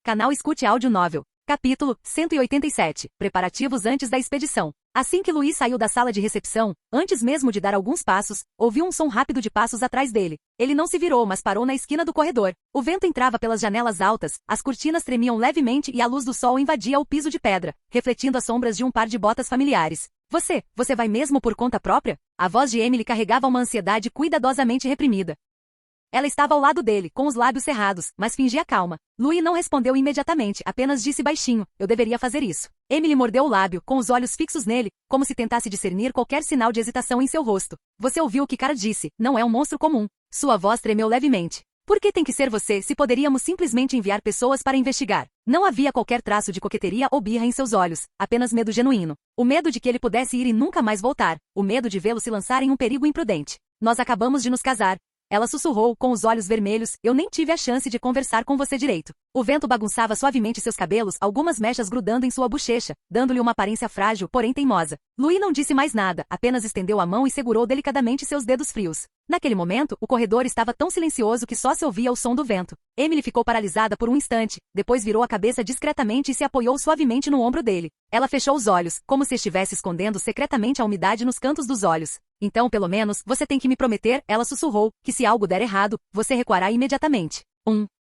Speaker 2: Canal Escute Áudio Novel. Capítulo 187. Preparativos antes da expedição. Assim que Louis saiu da sala de recepção, antes mesmo de dar alguns passos, ouviu um som rápido de passos atrás dele. Ele não se virou, mas parou na esquina do corredor. O vento entrava pelas janelas altas, as cortinas tremiam levemente e a luz do sol invadia o piso de pedra, refletindo as sombras de um par de botas familiares. Você vai mesmo por conta própria? A voz de Emily carregava uma ansiedade cuidadosamente reprimida. Ela estava ao lado dele, com os lábios cerrados, mas fingia calma. Louis não respondeu imediatamente, apenas disse baixinho, eu deveria fazer isso. Emily mordeu o lábio, com os olhos fixos nele, como se tentasse discernir qualquer sinal de hesitação em seu rosto. Você ouviu o que Cara disse, não é um monstro comum. Sua voz tremeu levemente. Por que tem que ser você se poderíamos simplesmente enviar pessoas para investigar? Não havia qualquer traço de coqueteria ou birra em seus olhos, apenas medo genuíno. O medo de que ele pudesse ir e nunca mais voltar. O medo de vê-lo se lançar em um perigo imprudente. Nós acabamos de nos casar. Ela sussurrou, com os olhos vermelhos, eu nem tive a chance de conversar com você direito. O vento bagunçava suavemente seus cabelos, algumas mechas grudando em sua bochecha, dando-lhe uma aparência frágil, porém teimosa. Louis não disse mais nada, apenas estendeu a mão e segurou delicadamente seus dedos frios. Naquele momento, o corredor estava tão silencioso que só se ouvia o som do vento. Emily ficou paralisada por um instante, depois virou a cabeça discretamente e se apoiou suavemente no ombro dele. Ela fechou os olhos, como se estivesse escondendo secretamente a umidade nos cantos dos olhos. Então, pelo menos, você tem que me prometer, ela sussurrou, que se algo der errado, você recuará imediatamente.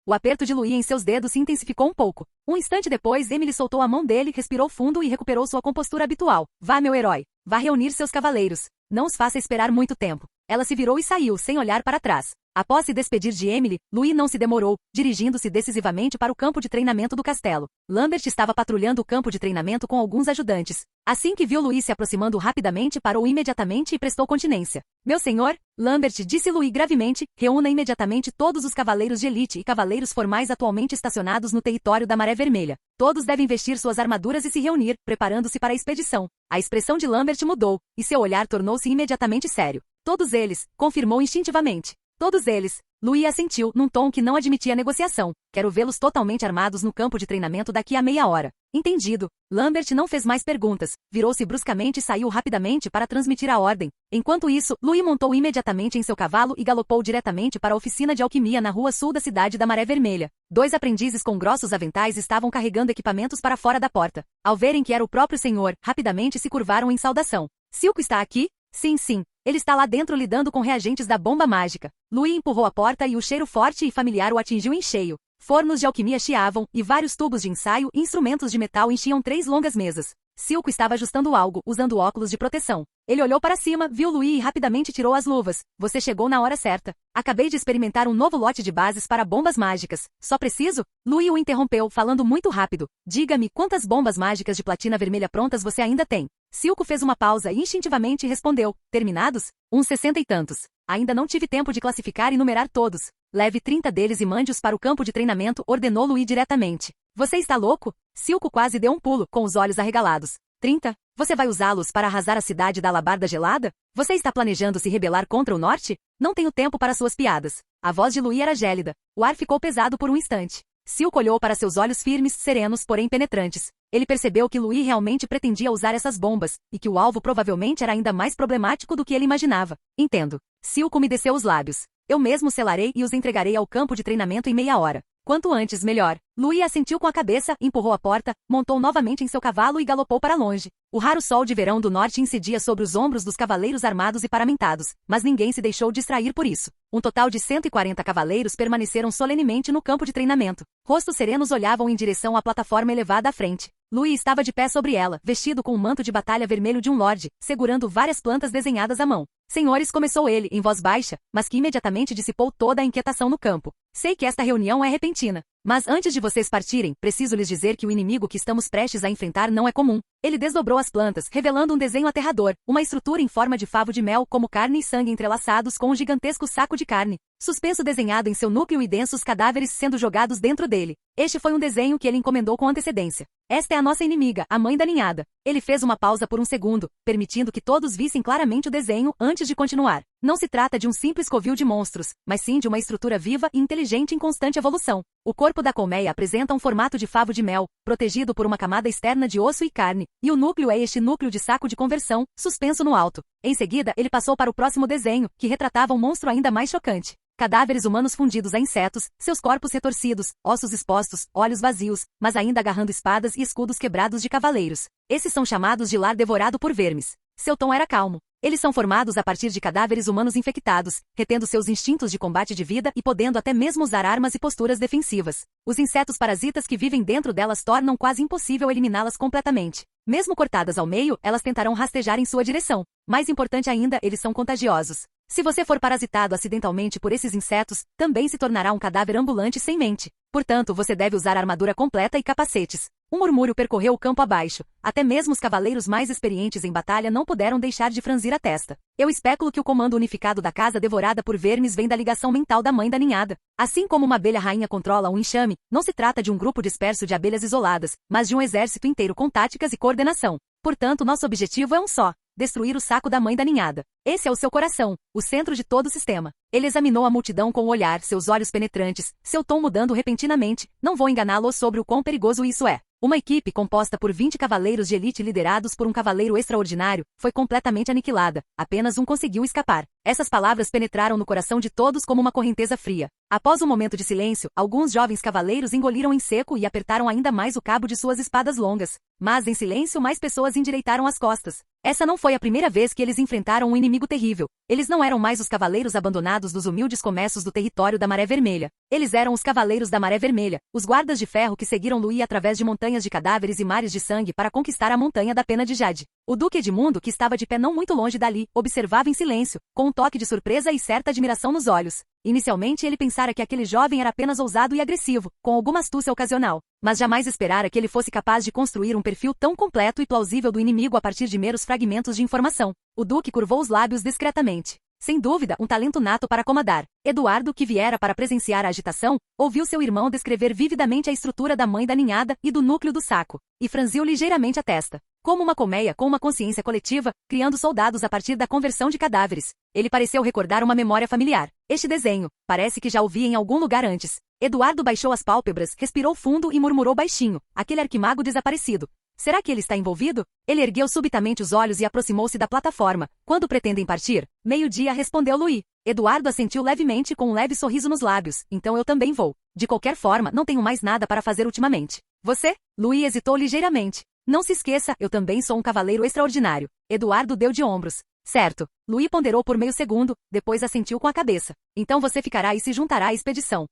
Speaker 2: O aperto de Louis em seus dedos se intensificou um pouco. Um instante depois, Emily soltou a mão dele, respirou fundo e recuperou sua compostura habitual. Vá, meu herói. Vá reunir seus cavaleiros. Não os faça esperar muito tempo. Ela se virou e saiu, sem olhar para trás. Após se despedir de Emily, Louis não se demorou, dirigindo-se decisivamente para o campo de treinamento do castelo. Lambert estava patrulhando o campo de treinamento com alguns ajudantes. Assim que viu Louis se aproximando rapidamente, parou imediatamente e prestou continência. Meu senhor, Lambert, disse Louis gravemente, reúna imediatamente todos os cavaleiros de elite e cavaleiros formais atualmente estacionados no território da Maré Vermelha. Todos devem vestir suas armaduras e se reunir, preparando-se para a expedição. A expressão de Lambert mudou, e seu olhar tornou-se imediatamente sério. Todos eles, confirmou instintivamente. Todos eles. Louis assentiu, num tom que não admitia negociação. Quero vê-los totalmente armados no campo de treinamento daqui a meia hora. Entendido. Lambert não fez mais perguntas. Virou-se bruscamente e saiu rapidamente para transmitir a ordem. Enquanto isso, Louis montou imediatamente em seu cavalo e galopou diretamente para a oficina de alquimia na rua sul da cidade da Maré Vermelha. 2 aprendizes com grossos aventais estavam carregando equipamentos para fora da porta. Ao verem que era o próprio senhor, rapidamente se curvaram em saudação. Silco está aqui? Sim, sim. Ele está lá dentro lidando com reagentes da bomba mágica. Louis empurrou a porta e o cheiro forte e familiar o atingiu em cheio. Fornos de alquimia chiavam, e vários tubos de ensaio e instrumentos de metal enchiam 3 longas mesas. Silco estava ajustando algo, usando óculos de proteção. Ele olhou para cima, viu Louis e rapidamente tirou as luvas. Você chegou na hora certa. Acabei de experimentar um novo lote de bases para bombas mágicas. Só preciso? Louis o interrompeu, falando muito rápido. Diga-me quantas bombas mágicas de platina vermelha prontas você ainda tem. Silco fez uma pausa e instintivamente respondeu. Terminados? Uns 60 e tantos. Ainda não tive tempo de classificar e numerar todos. Leve 30 deles e mande-os para o campo de treinamento, ordenou Louis diretamente. Você está louco? Silco quase deu um pulo, com os olhos arregalados. 30? Você vai usá-los para arrasar a cidade da Alabarda Gelada? Você está planejando se rebelar contra o norte? Não tenho tempo para suas piadas. A voz de Louis era gélida. O ar ficou pesado por um instante. Silco olhou para seus olhos firmes, serenos, porém penetrantes. Ele percebeu que Louis realmente pretendia usar essas bombas, e que o alvo provavelmente era ainda mais problemático do que ele imaginava. Entendo. Silco umedeceu os lábios. Eu mesmo selarei e os entregarei ao campo de treinamento em meia hora. Quanto antes, melhor. Louis assentiu com a cabeça, empurrou a porta, montou novamente em seu cavalo e galopou para longe. O raro sol de verão do norte incidia sobre os ombros dos cavaleiros armados e paramentados, mas ninguém se deixou distrair por isso. Um total de 140 cavaleiros permaneceram solenemente no campo de treinamento. Rostos serenos olhavam em direção à plataforma elevada à frente. Louis estava de pé sobre ela, vestido com um manto de batalha vermelho de um lorde, segurando várias plantas desenhadas à mão. Senhores, começou ele, em voz baixa, mas que imediatamente dissipou toda a inquietação no campo. Sei que esta reunião é repentina. Mas antes de vocês partirem, preciso lhes dizer que o inimigo que estamos prestes a enfrentar não é comum. Ele desdobrou as plantas, revelando um desenho aterrador, uma estrutura em forma de favo de mel, como carne e sangue entrelaçados com um gigantesco saco de carne, suspenso desenhado em seu núcleo e densos cadáveres sendo jogados dentro dele. Este foi um desenho que ele encomendou com antecedência. Esta é a nossa inimiga, a mãe da ninhada. Ele fez uma pausa por um segundo, permitindo que todos vissem claramente o desenho antes de continuar. Não se trata de um simples covil de monstros, mas sim de uma estrutura viva e inteligente em constante evolução. O corpo da colmeia apresenta um formato de favo de mel, protegido por uma camada externa de osso e carne, e o núcleo é este núcleo de saco de conversão, suspenso no alto. Em seguida, ele passou para o próximo desenho, que retratava um monstro ainda mais chocante. Cadáveres humanos fundidos a insetos, seus corpos retorcidos, ossos expostos, olhos vazios, mas ainda agarrando espadas e escudos quebrados de cavaleiros. Esses são chamados de lar devorado por vermes. Seu tom era calmo. Eles são formados a partir de cadáveres humanos infectados, retendo seus instintos de combate de vida e podendo até mesmo usar armas e posturas defensivas. Os insetos parasitas que vivem dentro delas tornam quase impossível eliminá-las completamente. Mesmo cortadas ao meio, elas tentarão rastejar em sua direção. Mais importante ainda, eles são contagiosos. Se você for parasitado acidentalmente por esses insetos, também se tornará um cadáver ambulante sem mente. Portanto, você deve usar armadura completa e capacetes. Um murmúrio percorreu o campo abaixo. Até mesmo os cavaleiros mais experientes em batalha não puderam deixar de franzir a testa. Eu especulo que o comando unificado da casa devorada por vermes vem da ligação mental da mãe da ninhada. Assim como uma abelha rainha controla um enxame, não se trata de um grupo disperso de abelhas isoladas, mas de um exército inteiro com táticas e coordenação. Portanto, nosso objetivo é um só: destruir o saco da mãe da ninhada. Esse é o seu coração, o centro de todo o sistema. Ele examinou a multidão com o olhar, seus olhos penetrantes, seu tom mudando repentinamente. Não vou enganá-lo sobre o quão perigoso isso é. Uma equipe composta por 20 cavaleiros de elite liderados por um cavaleiro extraordinário foi completamente aniquilada. Apenas um conseguiu escapar. Essas palavras penetraram no coração de todos como uma correnteza fria. Após um momento de silêncio, alguns jovens cavaleiros engoliram em seco e apertaram ainda mais o cabo de suas espadas longas. Mas, em silêncio, mais pessoas endireitaram as costas. Essa não foi a primeira vez que eles enfrentaram um inimigo terrível. Eles não eram mais os cavaleiros abandonados dos humildes comércios do território da Maré Vermelha. Eles eram os cavaleiros da Maré Vermelha, os guardas de ferro que seguiram Louis através de montanhas montanhas de cadáveres e mares de sangue para conquistar a montanha da pena de Jade. O Duque Edmundo, que estava de pé não muito longe dali, observava em silêncio, com um toque de surpresa e certa admiração nos olhos. Inicialmente ele pensara que aquele jovem era apenas ousado e agressivo, com alguma astúcia ocasional, mas jamais esperara que ele fosse capaz de construir um perfil tão completo e plausível do inimigo a partir de meros fragmentos de informação. O Duque curvou os lábios discretamente. Sem dúvida, um talento nato para comandar. Eduardo, que viera para presenciar a agitação, ouviu seu irmão descrever vividamente a estrutura da mãe da ninhada e do núcleo do saco, e franziu ligeiramente a testa. Como uma colmeia com uma consciência coletiva, criando soldados a partir da conversão de cadáveres. Ele pareceu recordar uma memória familiar. Este desenho, parece que já o vi em algum lugar antes. Eduardo baixou as pálpebras, respirou fundo e murmurou baixinho, aquele arquimago desaparecido. Será que ele está envolvido? Ele ergueu subitamente os olhos e aproximou-se da plataforma. Quando pretendem partir? Meio-dia, respondeu Louis. Eduardo assentiu levemente com um leve sorriso nos lábios. Então eu também vou. De qualquer forma, não tenho mais nada para fazer ultimamente. Você? Louis hesitou ligeiramente. Não se esqueça, eu também sou um cavaleiro extraordinário. Eduardo deu de ombros. Certo. Louis ponderou por meio segundo, depois assentiu com a cabeça. Então você ficará e se juntará à expedição.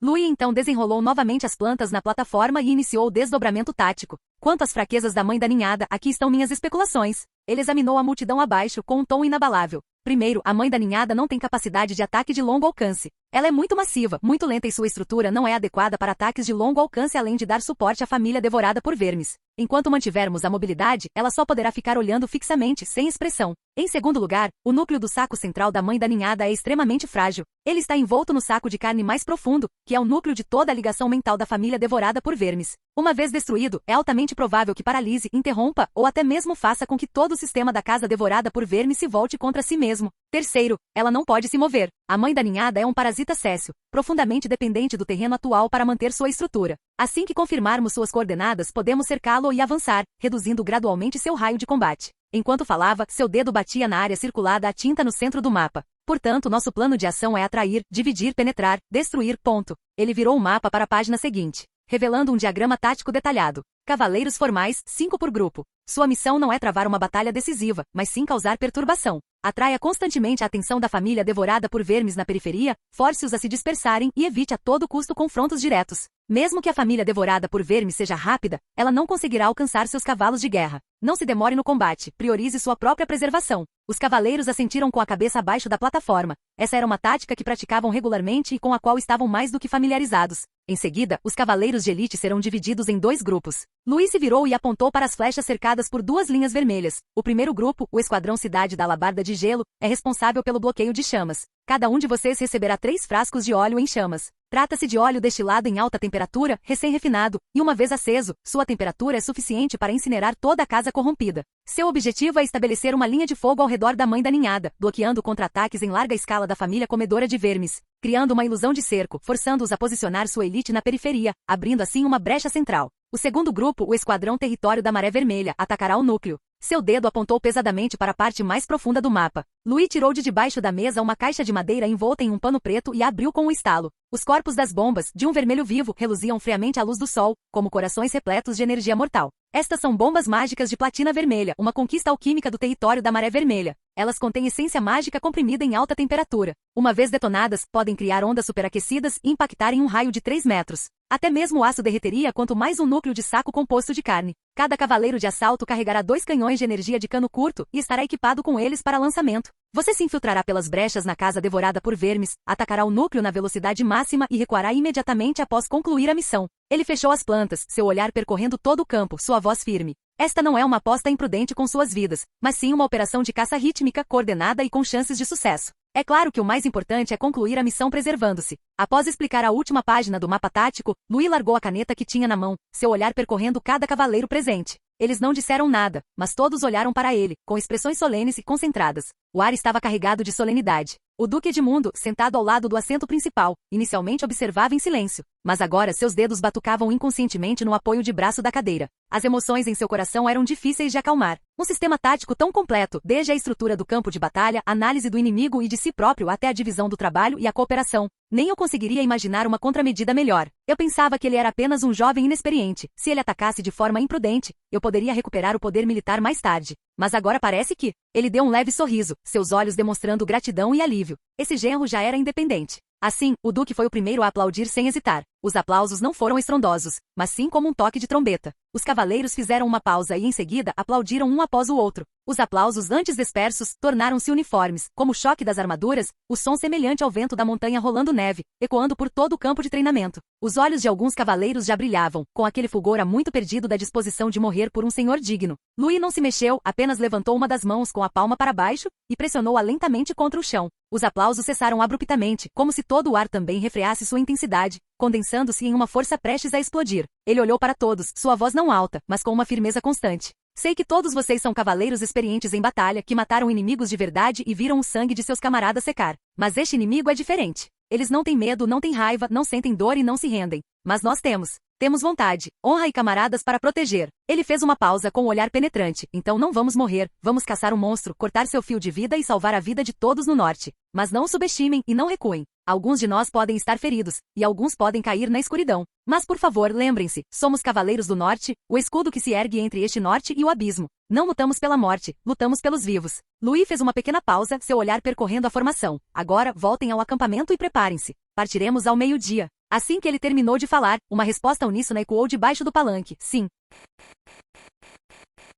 Speaker 2: Louis então desenrolou novamente as plantas na plataforma e iniciou o desdobramento tático. Quanto às fraquezas da mãe da ninhada, aqui estão minhas especulações. Ele examinou a multidão abaixo com um tom inabalável. Primeiro, a mãe da ninhada não tem capacidade de ataque de longo alcance. Ela é muito massiva, muito lenta e sua estrutura não é adequada para ataques de longo alcance além de dar suporte à família devorada por vermes. Enquanto mantivermos a mobilidade, ela só poderá ficar olhando fixamente, sem expressão. Em segundo lugar, o núcleo do saco central da mãe da ninhada é extremamente frágil. Ele está envolto no saco de carne mais profundo, que é o núcleo de toda a ligação mental da família devorada por vermes. Uma vez destruído, é altamente provável que paralise, interrompa ou até mesmo faça com que todo o sistema da casa devorada por vermes se volte contra si mesmo. Terceiro, ela não pode se mover. A mãe da ninhada é um parasita céssio, profundamente dependente do terreno atual para manter sua estrutura. Assim que confirmarmos suas coordenadas, podemos cercá-lo e avançar, reduzindo gradualmente seu raio de combate. Enquanto falava, seu dedo batia na área circulada a tinta no centro do mapa. Portanto, nosso plano de ação é atrair, dividir, penetrar, destruir, ponto. Ele virou o mapa para a página seguinte, revelando um diagrama tático detalhado. Cavaleiros formais, 5 por grupo. Sua missão não é travar uma batalha decisiva, mas sim causar perturbação. Atraia constantemente a atenção da família devorada por vermes na periferia, force-os a se dispersarem e evite a todo custo confrontos diretos. Mesmo que a família devorada por vermes seja rápida, ela não conseguirá alcançar seus cavalos de guerra. Não se demore no combate, priorize sua própria preservação. Os cavaleiros assentiram com a cabeça abaixo da plataforma. Essa era uma tática que praticavam regularmente e com a qual estavam mais do que familiarizados. Em seguida, os cavaleiros de elite serão divididos em 2 grupos. Louis se virou e apontou para as flechas cercadas por 2 linhas vermelhas. O primeiro grupo, o Esquadrão Cidade da Alabarda de Gelo, é responsável pelo bloqueio de chamas. Cada um de vocês receberá 3 frascos de óleo em chamas. Trata-se de óleo destilado em alta temperatura, recém-refinado, e uma vez aceso, sua temperatura é suficiente para incinerar toda a casa corrompida. Seu objetivo é estabelecer uma linha de fogo ao redor da mãe da ninhada, bloqueando contra-ataques em larga escala da família comedora de vermes, criando uma ilusão de cerco, forçando-os a posicionar sua elite na periferia, abrindo assim uma brecha central. O segundo grupo, o Esquadrão Território da Maré Vermelha, atacará o núcleo. Seu dedo apontou pesadamente para a parte mais profunda do mapa. Louis tirou de debaixo da mesa uma caixa de madeira envolta em um pano preto e a abriu com um estalo. Os corpos das bombas, de um vermelho vivo, reluziam friamente à luz do sol, como corações repletos de energia mortal. Estas são bombas mágicas de platina vermelha, uma conquista alquímica do território da Maré Vermelha. Elas contêm essência mágica comprimida em alta temperatura. Uma vez detonadas, podem criar ondas superaquecidas e impactar em um raio de 3 metros. Até mesmo o aço derreteria quanto mais um núcleo de saco composto de carne. Cada cavaleiro de assalto carregará 2 canhões de energia de cano curto e estará equipado com eles para lançamento. Você se infiltrará pelas brechas na casa devorada por vermes, atacará o núcleo na velocidade máxima e recuará imediatamente após concluir a missão. Ele fechou as plantas, seu olhar percorrendo todo o campo, sua voz firme. Esta não é uma aposta imprudente com suas vidas, mas sim uma operação de caça rítmica, coordenada e com chances de sucesso. É claro que o mais importante é concluir a missão preservando-se. Após explicar a última página do mapa tático, Louis largou a caneta que tinha na mão, seu olhar percorrendo cada cavaleiro presente. Eles não disseram nada, mas todos olharam para ele, com expressões solenes e concentradas. O ar estava carregado de solenidade. O Duque Edmundo, sentado ao lado do assento principal, inicialmente observava em silêncio, mas agora seus dedos batucavam inconscientemente no apoio de braço da cadeira. As emoções em seu coração eram difíceis de acalmar. Um sistema tático tão completo, desde a estrutura do campo de batalha, análise do inimigo e de si próprio até a divisão do trabalho e a cooperação. Nem eu conseguiria imaginar uma contramedida melhor. Eu pensava que ele era apenas um jovem inexperiente. Se ele atacasse de forma imprudente, eu poderia recuperar o poder militar mais tarde. Mas agora parece que... Ele deu um leve sorriso, seus olhos demonstrando gratidão e alívio. Esse genro já era independente. Assim, o Duque foi o primeiro a aplaudir sem hesitar. Os aplausos não foram estrondosos, mas sim como um toque de trombeta. Os cavaleiros fizeram uma pausa e em seguida aplaudiram um após o outro. Os aplausos antes dispersos tornaram-se uniformes, como o choque das armaduras, o som semelhante ao vento da montanha rolando neve, ecoando por todo o campo de treinamento. Os olhos de alguns cavaleiros já brilhavam, com aquele fulgor há muito perdido da disposição de morrer por um senhor digno. Louis não se mexeu, apenas levantou uma das mãos com a palma para baixo e pressionou-a lentamente contra o chão. Os aplausos cessaram abruptamente, como se todo o ar também refreasse sua intensidade, condensando-se em uma força prestes a explodir. Ele olhou para todos, sua voz não alta, mas com uma firmeza constante. Sei que todos vocês são cavaleiros experientes em batalha que mataram inimigos de verdade e viram o sangue de seus camaradas secar. Mas este inimigo é diferente. Eles não têm medo, não têm raiva, não sentem dor e não se rendem. Mas nós temos. Temos vontade, honra e camaradas para proteger. Ele fez uma pausa com um olhar penetrante. Então não vamos morrer, vamos caçar um monstro, cortar seu fio de vida e salvar a vida de todos no norte. Mas não o subestimem e não recuem. Alguns de nós podem estar feridos, e alguns podem cair na escuridão. Mas por favor, lembrem-se, somos cavaleiros do norte, o escudo que se ergue entre este norte e o abismo. Não lutamos pela morte, lutamos pelos vivos. Louis fez uma pequena pausa, seu olhar percorrendo a formação. Agora, voltem ao acampamento e preparem-se. Partiremos ao meio-dia. Assim que ele terminou de falar, uma resposta uníssona ecoou debaixo do palanque. Sim.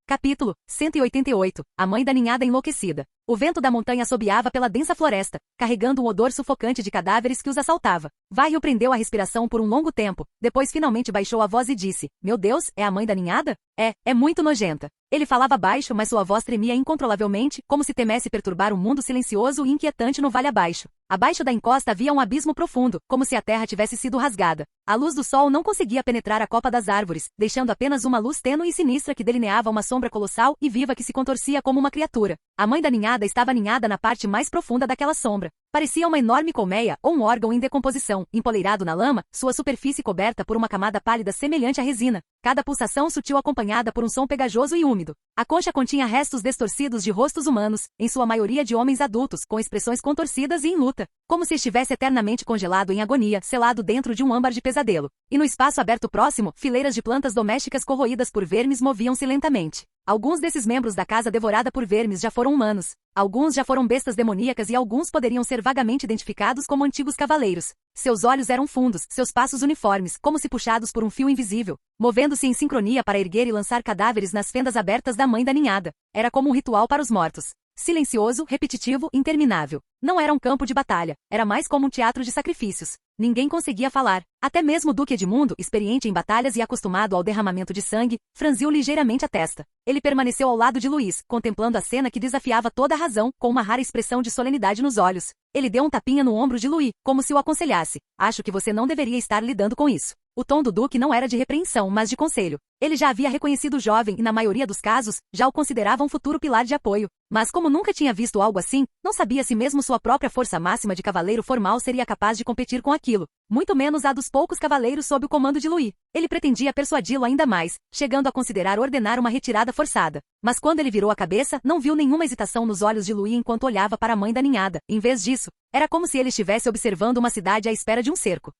Speaker 2: Capítulo 188. A mãe da ninhada enlouquecida. O vento da montanha assobiava pela densa floresta, carregando um odor sufocante de cadáveres que os assaltava. Varril prendeu a respiração por um longo tempo, depois finalmente baixou a voz e disse, meu Deus, é a mãe da ninhada? É muito nojenta. Ele falava baixo, mas sua voz tremia incontrolavelmente, como se temesse perturbar um mundo silencioso e inquietante no vale abaixo. Abaixo da encosta havia um abismo profundo, como se a terra tivesse sido rasgada. A luz do sol não conseguia penetrar a copa das árvores, deixando apenas uma luz tênue e sinistra que delineava uma sombra colossal e viva que se contorcia como uma criatura. A mãe da ninhada estava aninhada na parte mais profunda daquela sombra. Parecia uma enorme colmeia ou um órgão em decomposição, empoleirado na lama, sua superfície coberta por uma camada pálida semelhante à resina. Cada pulsação sutil acompanhada por um som pegajoso e úmido. A concha continha restos distorcidos de rostos humanos, em sua maioria de homens adultos, com expressões contorcidas e em luta, como se estivesse eternamente congelado em agonia, selado dentro de um âmbar de pesadelo. E no espaço aberto próximo, fileiras de plantas domésticas corroídas por vermes moviam-se lentamente. Alguns desses membros da casa devorada por vermes já foram humanos. Alguns já foram bestas demoníacas e alguns poderiam ser vagamente identificados como antigos cavaleiros. Seus olhos eram fundos, seus passos uniformes, como se puxados por um fio invisível, movendo-se em sincronia para erguer e lançar cadáveres nas fendas abertas da mãe da ninhada. Era como um ritual para os mortos. Silencioso, repetitivo, interminável. Não era um campo de batalha, era mais como um teatro de sacrifícios. Ninguém conseguia falar. Até mesmo o Duque Edmundo, experiente em batalhas e acostumado ao derramamento de sangue, franziu ligeiramente a testa. Ele permaneceu ao lado de Louis, contemplando a cena que desafiava toda a razão, com uma rara expressão de solenidade nos olhos. Ele deu um tapinha no ombro de Louis, como se o aconselhasse. Acho que você não deveria estar lidando com isso. O tom do Duque não era de repreensão, mas de conselho. Ele já havia reconhecido o jovem e, na maioria dos casos, já o considerava um futuro pilar de apoio. Mas como nunca tinha visto algo assim, não sabia se mesmo sua própria força máxima de cavaleiro formal seria capaz de competir com aquilo. Muito menos a dos poucos cavaleiros sob o comando de Louis. Ele pretendia persuadi-lo ainda mais, chegando a considerar ordenar uma retirada forçada. Mas quando ele virou a cabeça, não viu nenhuma hesitação nos olhos de Louis enquanto olhava para a mãe da ninhada. Em vez disso, era como se ele estivesse observando uma cidade à espera de um cerco.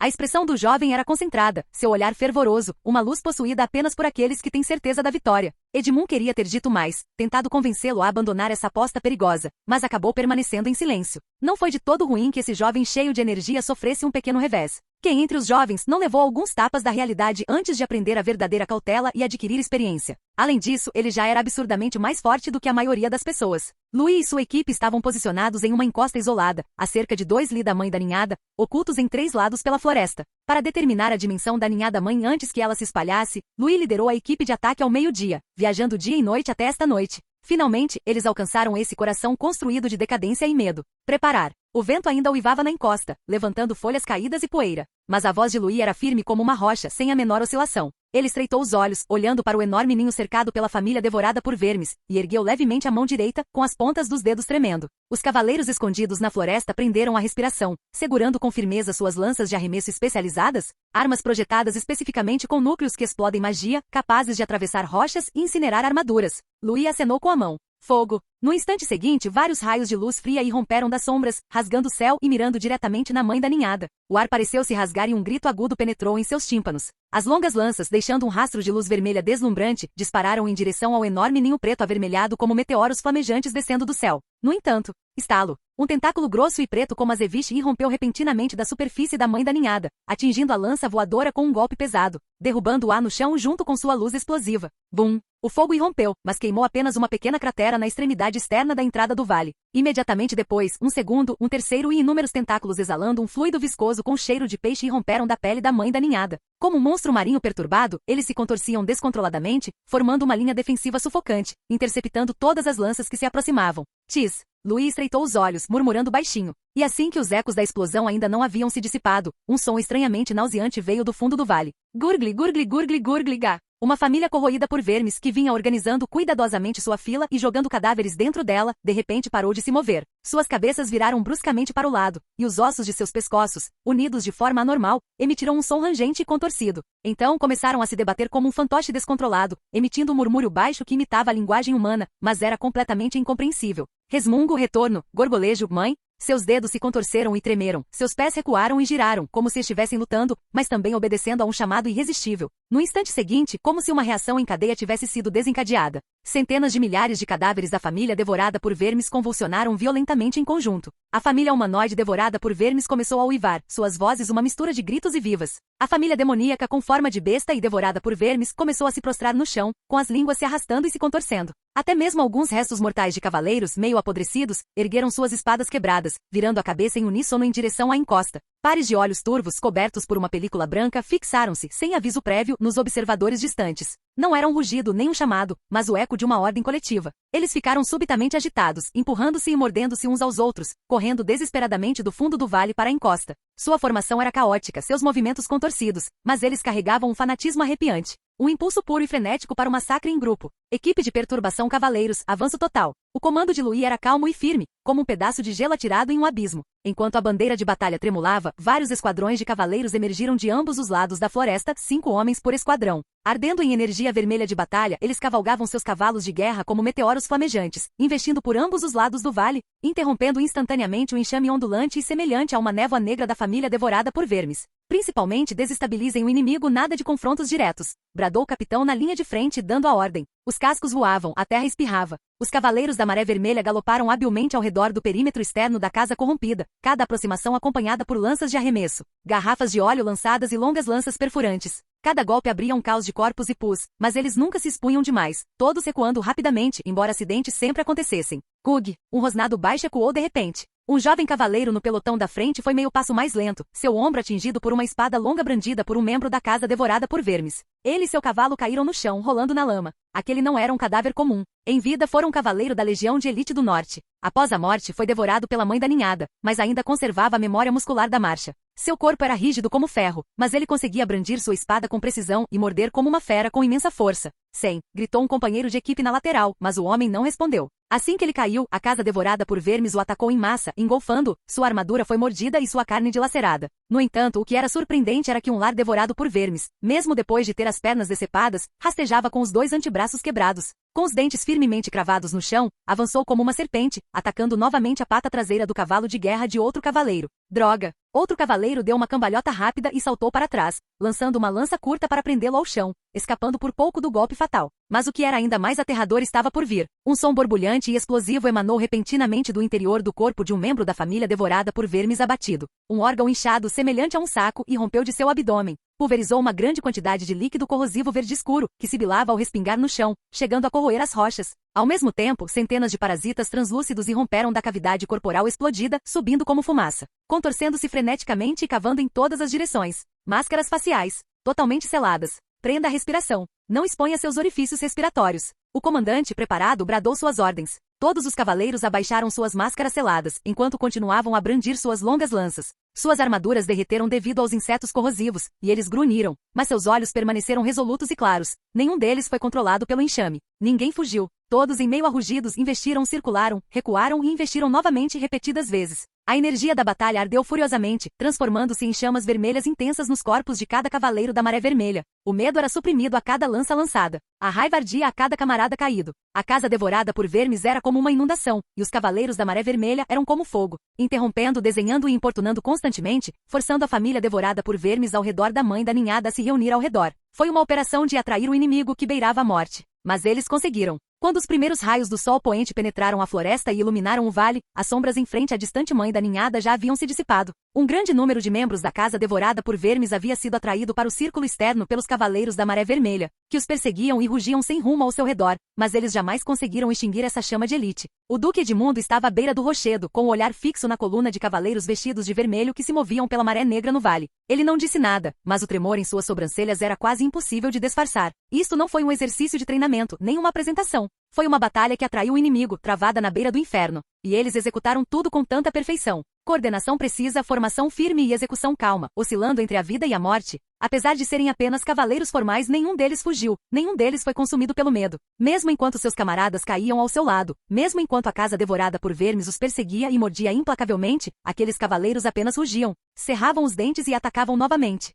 Speaker 2: A expressão do jovem era concentrada, seu olhar fervoroso, uma luz possuída apenas por aqueles que têm certeza da vitória. Edmund queria ter dito mais, tentado convencê-lo a abandonar essa aposta perigosa, mas acabou permanecendo em silêncio. Não foi de todo ruim que esse jovem cheio de energia sofresse um pequeno revés. Quem entre os jovens não levou alguns tapas da realidade antes de aprender a verdadeira cautela e adquirir experiência? Além disso, ele já era absurdamente mais forte do que a maioria das pessoas. Louis e sua equipe estavam posicionados em uma encosta isolada, a cerca de 2 li da mãe da ninhada, ocultos em 3 lados pela floresta. Para determinar a dimensão da ninhada mãe antes que ela se espalhasse, Louis liderou a equipe de ataque ao meio-dia, viajando dia e noite até esta noite. Finalmente, eles alcançaram esse coração construído de decadência e medo. Preparar. O vento ainda uivava na encosta, levantando folhas caídas e poeira. Mas a voz de Louis era firme como uma rocha, sem a menor oscilação. Ele estreitou os olhos, olhando para o enorme ninho cercado pela família devorada por vermes, e ergueu levemente a mão direita, com as pontas dos dedos tremendo. Os cavaleiros escondidos na floresta prenderam a respiração, segurando com firmeza suas lanças de arremesso especializadas, armas projetadas especificamente com núcleos que explodem magia, capazes de atravessar rochas e incinerar armaduras. Louis acenou com a mão. Fogo. No instante seguinte, vários raios de luz fria irromperam das sombras, rasgando o céu e mirando diretamente na mãe da ninhada. O ar pareceu se rasgar e um grito agudo penetrou em seus tímpanos. As longas lanças, deixando um rastro de luz vermelha deslumbrante, dispararam em direção ao enorme ninho preto avermelhado como meteoros flamejantes descendo do céu. No entanto, estalo. Um tentáculo grosso e preto como azeviche irrompeu repentinamente da superfície da mãe da ninhada, atingindo a lança voadora com um golpe pesado, derrubando-a no chão junto com sua luz explosiva. Bum! O fogo irrompeu, mas queimou apenas uma pequena cratera na extremidade externa da entrada do vale. Imediatamente depois, um segundo, um terceiro e inúmeros tentáculos exalando um fluido viscoso com cheiro de peixe irromperam da pele da mãe da ninhada. Como um monstro marinho perturbado, eles se contorciam descontroladamente, formando uma linha defensiva sufocante, interceptando todas as lanças que se aproximavam. Tis! Louis estreitou os olhos, murmurando baixinho. E assim que os ecos da explosão ainda não haviam se dissipado, um som estranhamente nauseante veio do fundo do vale. Gurgli, gurgli, gurgli, gurgli, gá. Uma família corroída por vermes que vinha organizando cuidadosamente sua fila e jogando cadáveres dentro dela, de repente parou de se mover. Suas cabeças viraram bruscamente para o lado, e os ossos de seus pescoços, unidos de forma anormal, emitiram um som rangente e contorcido. Então começaram a se debater como um fantoche descontrolado, emitindo um murmúrio baixo que imitava a linguagem humana, mas era completamente incompreensível. Resmungo, retorno, gorgolejo, mãe. Seus dedos se contorceram e tremeram, seus pés recuaram e giraram, como se estivessem lutando, mas também obedecendo a um chamado irresistível. No instante seguinte, como se uma reação em cadeia tivesse sido desencadeada. Centenas de milhares de cadáveres da família devorada por vermes convulsionaram violentamente em conjunto. A família humanoide devorada por vermes começou a uivar, suas vozes uma mistura de gritos e vivas. A família demoníaca com forma de besta e devorada por vermes começou a se prostrar no chão, com as línguas se arrastando e se contorcendo. Até mesmo alguns restos mortais de cavaleiros, meio apodrecidos, ergueram suas espadas quebradas, virando a cabeça em uníssono em direção à encosta. Pares de olhos turvos, cobertos por uma película branca, fixaram-se, sem aviso prévio, nos observadores distantes. Não era um rugido nem um chamado, mas o eco de uma ordem coletiva. Eles ficaram subitamente agitados, empurrando-se e mordendo-se uns aos outros, correndo desesperadamente do fundo do vale para a encosta. Sua formação era caótica, seus movimentos contorcidos, mas eles carregavam um fanatismo arrepiante. Um impulso puro e frenético para o massacre em grupo. Equipe de perturbação cavaleiros, avanço total. O comando de Louis era calmo e firme, como um pedaço de gelo atirado em um abismo. Enquanto a bandeira de batalha tremulava, vários esquadrões de cavaleiros emergiram de ambos os lados da floresta, 5 homens por esquadrão. Ardendo em energia vermelha de batalha, eles cavalgavam seus cavalos de guerra como meteoros flamejantes, investindo por ambos os lados do vale, interrompendo instantaneamente o enxame ondulante e semelhante a uma névoa negra da família devorada por vermes. Principalmente desestabilizem o inimigo, nada de confrontos diretos, bradou o capitão na linha de frente dando a ordem. Os cascos voavam, a terra espirrava. Os cavaleiros da Maré Vermelha galoparam habilmente ao redor do perímetro externo da casa corrompida, cada aproximação acompanhada por lanças de arremesso, garrafas de óleo lançadas e longas lanças perfurantes. Cada golpe abria um caos de corpos e pus, mas eles nunca se expunham demais, todos recuando rapidamente, embora acidentes sempre acontecessem. Gug, um rosnado baixo ecoou de repente. Um jovem cavaleiro no pelotão da frente foi meio passo mais lento, seu ombro atingido por uma espada longa brandida por um membro da casa devorada por vermes. Ele e seu cavalo caíram no chão, rolando na lama. Aquele não era um cadáver comum. Em vida fora um cavaleiro da Legião de Elite do Norte. Após a morte foi devorado pela mãe da ninhada, mas ainda conservava a memória muscular da marcha. Seu corpo era rígido como ferro, mas ele conseguia brandir sua espada com precisão e morder como uma fera com imensa força. Sem, gritou um companheiro de equipe na lateral, mas o homem não respondeu. Assim que ele caiu, a casa devorada por vermes o atacou em massa, engolfando, sua armadura foi mordida e sua carne dilacerada. No entanto, o que era surpreendente era que um lar devorado por vermes, mesmo depois de ter as pernas decepadas, rastejava com os 2 antebraços quebrados. Com os dentes firmemente cravados no chão, avançou como uma serpente, atacando novamente a pata traseira do cavalo de guerra de outro cavaleiro. Droga! Outro cavaleiro deu uma cambalhota rápida e saltou para trás, lançando uma lança curta para prendê-lo ao chão, escapando por pouco do golpe fatal. Mas o que era ainda mais aterrador estava por vir. Um som borbulhante e explosivo emanou repentinamente do interior do corpo de um membro da família devorada por vermes abatido. Um órgão inchado semelhante a um saco irrompeu de seu abdômen. Pulverizou uma grande quantidade de líquido corrosivo verde escuro, que sibilava ao respingar no chão, chegando a corroer as rochas. Ao mesmo tempo, centenas de parasitas translúcidos irromperam da cavidade corporal explodida, subindo como fumaça, contorcendo-se freneticamente e cavando em todas as direções. Máscaras faciais, totalmente seladas. Prenda a respiração. Não exponha seus orifícios respiratórios. O comandante, preparado, bradou suas ordens. Todos os cavaleiros abaixaram suas máscaras seladas, enquanto continuavam a brandir suas longas lanças. Suas armaduras derreteram devido aos insetos corrosivos, e eles grunhiram, mas seus olhos permaneceram resolutos e claros. Nenhum deles foi controlado pelo enxame. Ninguém fugiu. Todos em meio a rugidos investiram, circularam, recuaram e investiram novamente repetidas vezes. A energia da batalha ardeu furiosamente, transformando-se em chamas vermelhas intensas nos corpos de cada cavaleiro da Maré Vermelha. O medo era suprimido a cada lança lançada. A raiva ardia a cada camarada caído. A casa devorada por vermes era como uma inundação, e os cavaleiros da Maré Vermelha eram como fogo, interrompendo, desenhando e importunando constantemente, forçando a família devorada por vermes ao redor da mãe da ninhada a se reunir ao redor. Foi uma operação de atrair o inimigo que beirava a morte. Mas eles conseguiram. Quando os primeiros raios do sol poente penetraram a floresta e iluminaram o vale, as sombras em frente à distante mãe da ninhada já haviam se dissipado. Um grande número de membros da casa devorada por vermes havia sido atraído para o círculo externo pelos cavaleiros da Maré Vermelha, que os perseguiam e rugiam sem rumo ao seu redor, mas eles jamais conseguiram extinguir essa chama de elite. O Duque Edmundo estava à beira do rochedo, com o olhar fixo na coluna de cavaleiros vestidos de vermelho que se moviam pela maré negra no vale. Ele não disse nada, mas o tremor em suas sobrancelhas era quase impossível de disfarçar. Isto não foi um exercício de treinamento, nem uma apresentação. Foi uma batalha que atraiu o inimigo, travada na beira do inferno. E eles executaram tudo com tanta perfeição. Coordenação precisa, formação firme e execução calma, oscilando entre a vida e a morte. Apesar de serem apenas cavaleiros formais, nenhum deles fugiu, nenhum deles foi consumido pelo medo. Mesmo enquanto seus camaradas caíam ao seu lado, mesmo enquanto a casa devorada por vermes os perseguia e mordia implacavelmente, aqueles cavaleiros apenas rugiam, cerravam os dentes e atacavam novamente.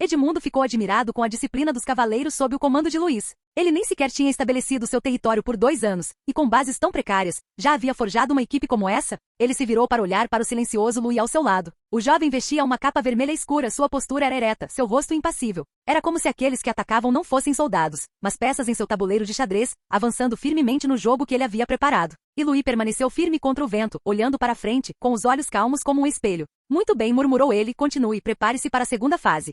Speaker 2: Edmundo ficou admirado com a disciplina dos cavaleiros sob o comando de Luís. Ele nem sequer tinha estabelecido seu território por 2 anos, e com bases tão precárias, já havia forjado uma equipe como essa? Ele se virou para olhar para o silencioso Luís ao seu lado. O jovem vestia uma capa vermelha escura, sua postura era ereta, seu rosto impassível. Era como se aqueles que atacavam não fossem soldados, mas peças em seu tabuleiro de xadrez, avançando firmemente no jogo que ele havia preparado. E Luís permaneceu firme contra o vento, olhando para a frente, com os olhos calmos como um espelho. Muito bem, murmurou ele, continue, prepare-se para a segunda fase.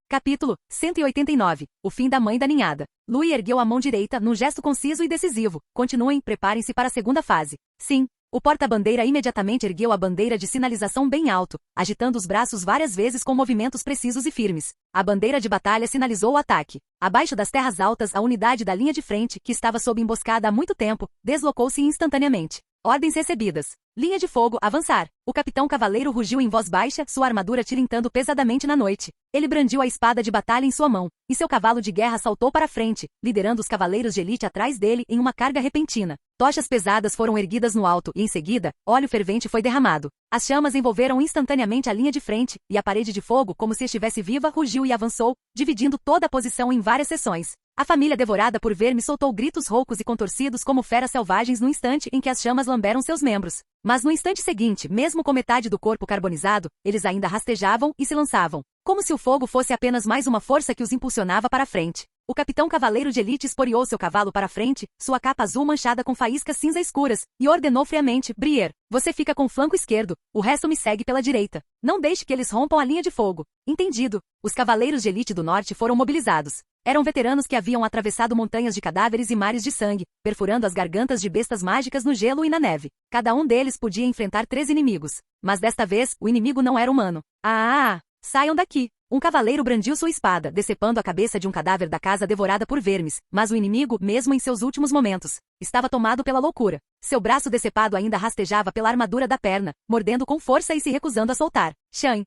Speaker 2: Capítulo 189. O fim da mãe da ninhada. Luís ergueu a mão direita num gesto conciso e decisivo. Continuem, preparem-se para a segunda fase. Sim. O porta-bandeira imediatamente ergueu a bandeira de sinalização bem alto, agitando os braços várias vezes com movimentos precisos e firmes. A bandeira de batalha sinalizou o ataque. Abaixo das terras altas, a unidade da linha de frente, que estava sob emboscada há muito tempo, deslocou-se instantaneamente. Ordens recebidas. Linha de fogo, avançar. O capitão cavaleiro rugiu em voz baixa, sua armadura tilintando pesadamente na noite. Ele brandiu a espada de batalha em sua mão, e seu cavalo de guerra saltou para a frente, liderando os cavaleiros de elite atrás dele em uma carga repentina. Tochas pesadas foram erguidas no alto e, em seguida, óleo fervente foi derramado. As chamas envolveram instantaneamente a linha de frente, e a parede de fogo, como se estivesse viva, rugiu e avançou, dividindo toda a posição em várias seções. A família devorada por vermes soltou gritos roucos e contorcidos como feras selvagens no instante em que as chamas lamberam seus membros. Mas no instante seguinte, mesmo com metade do corpo carbonizado, eles ainda rastejavam e se lançavam, como se o fogo fosse apenas mais uma força que os impulsionava para a frente. O capitão cavaleiro de elite esporeou seu cavalo para a frente, sua capa azul manchada com faíscas cinza escuras, e ordenou friamente, Brier, você fica com o flanco esquerdo, o resto me segue pela direita. Não deixe que eles rompam a linha de fogo. Entendido. Os cavaleiros de elite do norte foram mobilizados. Eram veteranos que haviam atravessado montanhas de cadáveres e mares de sangue, perfurando as gargantas de bestas mágicas no gelo e na neve. Cada um deles podia enfrentar 3 inimigos. Mas desta vez, o inimigo não era humano. Saiam daqui! Um cavaleiro brandiu sua espada, decepando a cabeça de um cadáver da casa devorada por vermes, mas o inimigo, mesmo em seus últimos momentos, estava tomado pela loucura. Seu braço decepado ainda rastejava pela armadura da perna, mordendo com força e se recusando a soltar. Shan,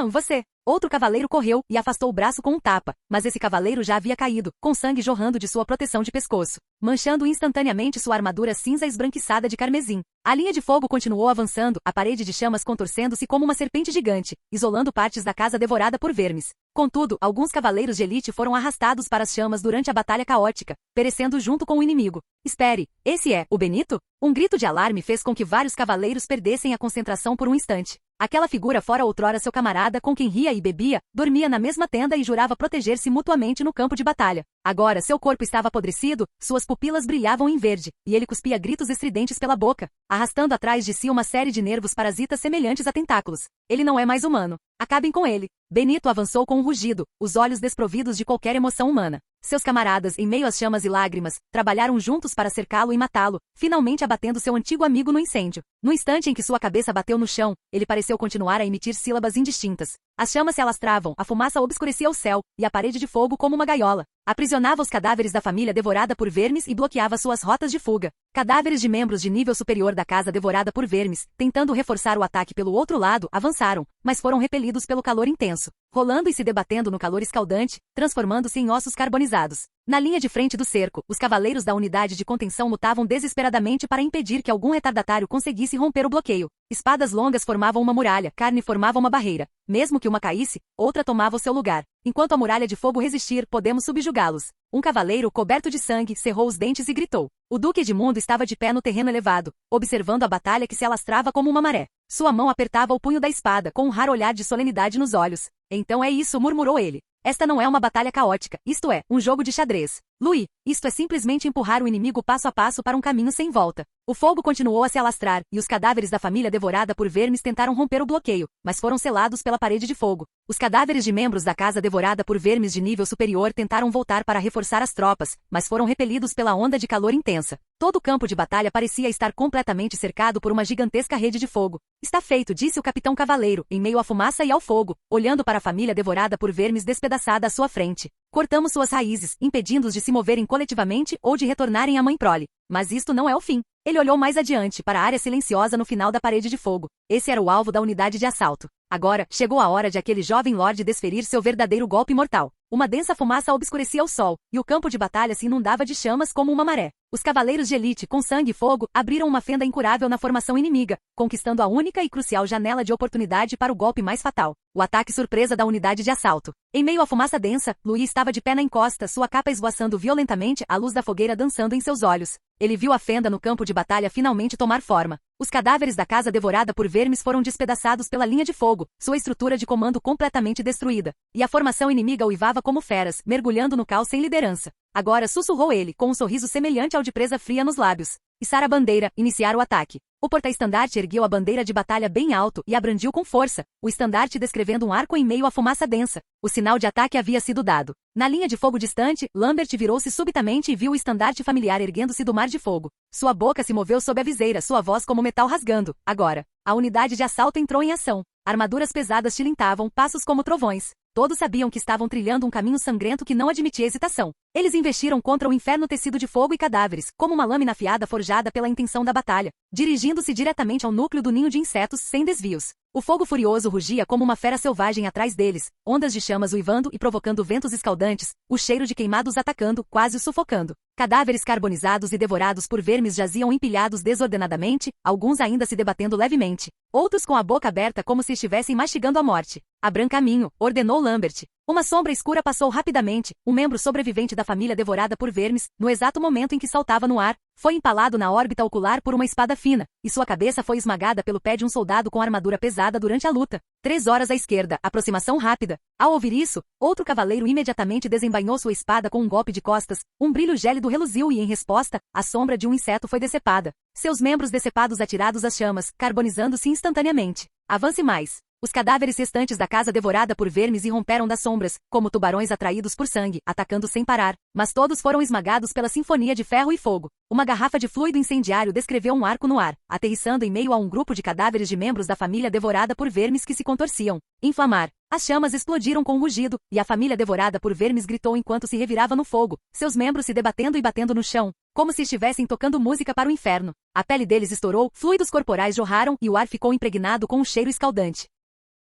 Speaker 2: você! Outro cavaleiro correu e afastou o braço com um tapa, mas esse cavaleiro já havia caído, com sangue jorrando de sua proteção de pescoço, manchando instantaneamente sua armadura cinza esbranquiçada de carmesim. A linha de fogo continuou avançando, a parede de chamas contorcendo-se como uma serpente gigante, isolando partes da casa devorada por vermes. Contudo, alguns cavaleiros de elite foram arrastados para as chamas durante a batalha caótica, perecendo junto com o inimigo. Espere, esse é o Benito? Um grito de alarme fez com que vários cavaleiros perdessem a concentração por um instante. Aquela figura fora outrora seu camarada com quem ria e bebia, dormia na mesma tenda e jurava proteger-se mutuamente no campo de batalha. Agora seu corpo estava apodrecido, suas pupilas brilhavam em verde, e ele cuspia gritos estridentes pela boca, arrastando atrás de si uma série de nervos parasitas semelhantes a tentáculos. Ele não é mais humano. Acabem com ele. Benito avançou com um rugido, os olhos desprovidos de qualquer emoção humana. Seus camaradas, em meio às chamas e lágrimas, trabalharam juntos para cercá-lo e matá-lo, finalmente abatendo seu antigo amigo no incêndio. No instante em que sua cabeça bateu no chão, ele pareceu continuar a emitir sílabas indistintas. As chamas se alastravam, a fumaça obscurecia o céu, e a parede de fogo como uma gaiola. Aprisionava os cadáveres da família devorada por vermes e bloqueava suas rotas de fuga. Cadáveres de membros de nível superior da casa devorada por vermes, tentando reforçar o ataque pelo outro lado, avançaram, mas foram repelidos pelo calor intenso, rolando e se debatendo no calor escaldante, transformando-se em ossos carbonizados. Na linha de frente do cerco, os cavaleiros da unidade de contenção lutavam desesperadamente para impedir que algum retardatário conseguisse romper o bloqueio. Espadas longas formavam uma muralha, carne formava uma barreira. Mesmo que uma caísse, outra tomava o seu lugar. Enquanto a muralha de fogo resistir, podemos subjugá-los. Um cavaleiro, coberto de sangue, cerrou os dentes e gritou. O Duque Edmundo estava de pé no terreno elevado, observando a batalha que se alastrava como uma maré. Sua mão apertava o punho da espada, com um raro olhar de solenidade nos olhos. Então é isso, murmurou ele. Esta não é uma batalha caótica, isto é, um jogo de xadrez. Louis, isto é simplesmente empurrar o inimigo passo a passo para um caminho sem volta. O fogo continuou a se alastrar, e os cadáveres da família devorada por vermes tentaram romper o bloqueio, mas foram selados pela parede de fogo. Os cadáveres de membros da casa devorada por vermes de nível superior tentaram voltar para reforçar as tropas, mas foram repelidos pela onda de calor intensa. Todo o campo de batalha parecia estar completamente cercado por uma gigantesca rede de fogo. Está feito, disse o capitão cavaleiro, em meio à fumaça e ao fogo, olhando para a família devorada por vermes despedaçada à sua frente. Cortamos suas raízes, impedindo-os de se moverem coletivamente ou de retornarem à mãe prole. Mas isto não é o fim. Ele olhou mais adiante, para a área silenciosa no final da parede de fogo. Esse era o alvo da unidade de assalto. Agora, chegou a hora de aquele jovem lorde desferir seu verdadeiro golpe mortal. Uma densa fumaça obscurecia o sol, e o campo de batalha se inundava de chamas como uma maré. Os cavaleiros de elite, com sangue e fogo, abriram uma fenda incurável na formação inimiga, conquistando a única e crucial janela de oportunidade para o golpe mais fatal. O ataque surpresa da unidade de assalto. Em meio à fumaça densa, Louis estava de pé na encosta, sua capa esvoaçando violentamente, a luz da fogueira dançando em seus olhos. Ele viu a fenda no campo de batalha finalmente tomar forma. Os cadáveres da casa devorada por vermes foram despedaçados pela linha de fogo, sua estrutura de comando completamente destruída. E a formação inimiga uivava como feras, mergulhando no caos sem liderança. Agora sussurrou ele, com um sorriso semelhante ao de presa fria nos lábios. Içar a bandeira, iniciar o ataque. O porta-estandarte ergueu a bandeira de batalha bem alto e a brandiu com força, o estandarte descrevendo um arco em meio à fumaça densa. O sinal de ataque havia sido dado. Na linha de fogo distante, Lambert virou-se subitamente e viu o estandarte familiar erguendo-se do mar de fogo. Sua boca se moveu sob a viseira, sua voz como metal rasgando. Agora, a unidade de assalto entrou em ação. Armaduras pesadas tilintavam, passos como trovões. Todos sabiam que estavam trilhando um caminho sangrento que não admitia hesitação. Eles investiram contra o inferno tecido de fogo e cadáveres, como uma lâmina afiada forjada pela intenção da batalha, dirigindo-se diretamente ao núcleo do ninho de insetos, sem desvios. O fogo furioso rugia como uma fera selvagem atrás deles, ondas de chamas uivando e provocando ventos escaldantes, o cheiro de queimados atacando, quase os sufocando. Cadáveres carbonizados e devorados por vermes jaziam empilhados desordenadamente, alguns ainda se debatendo levemente, outros com a boca aberta como se estivessem mastigando a morte. Abram caminho, ordenou Lambert. Uma sombra escura passou rapidamente, um membro sobrevivente da família devorada por vermes, no exato momento em que saltava no ar, foi empalado na órbita ocular por uma espada fina, e sua cabeça foi esmagada pelo pé de um soldado com armadura pesada durante a luta. 3 horas à esquerda, aproximação rápida. Ao ouvir isso, outro cavaleiro imediatamente desembainhou sua espada com um golpe de costas, um brilho gélido reluziu e em resposta, a sombra de um inseto foi decepada. Seus membros decepados atirados às chamas, carbonizando-se instantaneamente. Avance mais. Os cadáveres restantes da casa devorada por vermes irromperam das sombras, como tubarões atraídos por sangue, atacando sem parar, mas todos foram esmagados pela sinfonia de ferro e fogo. Uma garrafa de fluido incendiário descreveu um arco no ar, aterrissando em meio a um grupo de cadáveres de membros da família devorada por vermes que se contorciam. Inflamar. As chamas explodiram com um rugido, e a família devorada por vermes gritou enquanto se revirava no fogo, seus membros se debatendo e batendo no chão, como se estivessem tocando música para o inferno. A pele deles estourou, fluidos corporais jorraram e o ar ficou impregnado com um cheiro escaldante.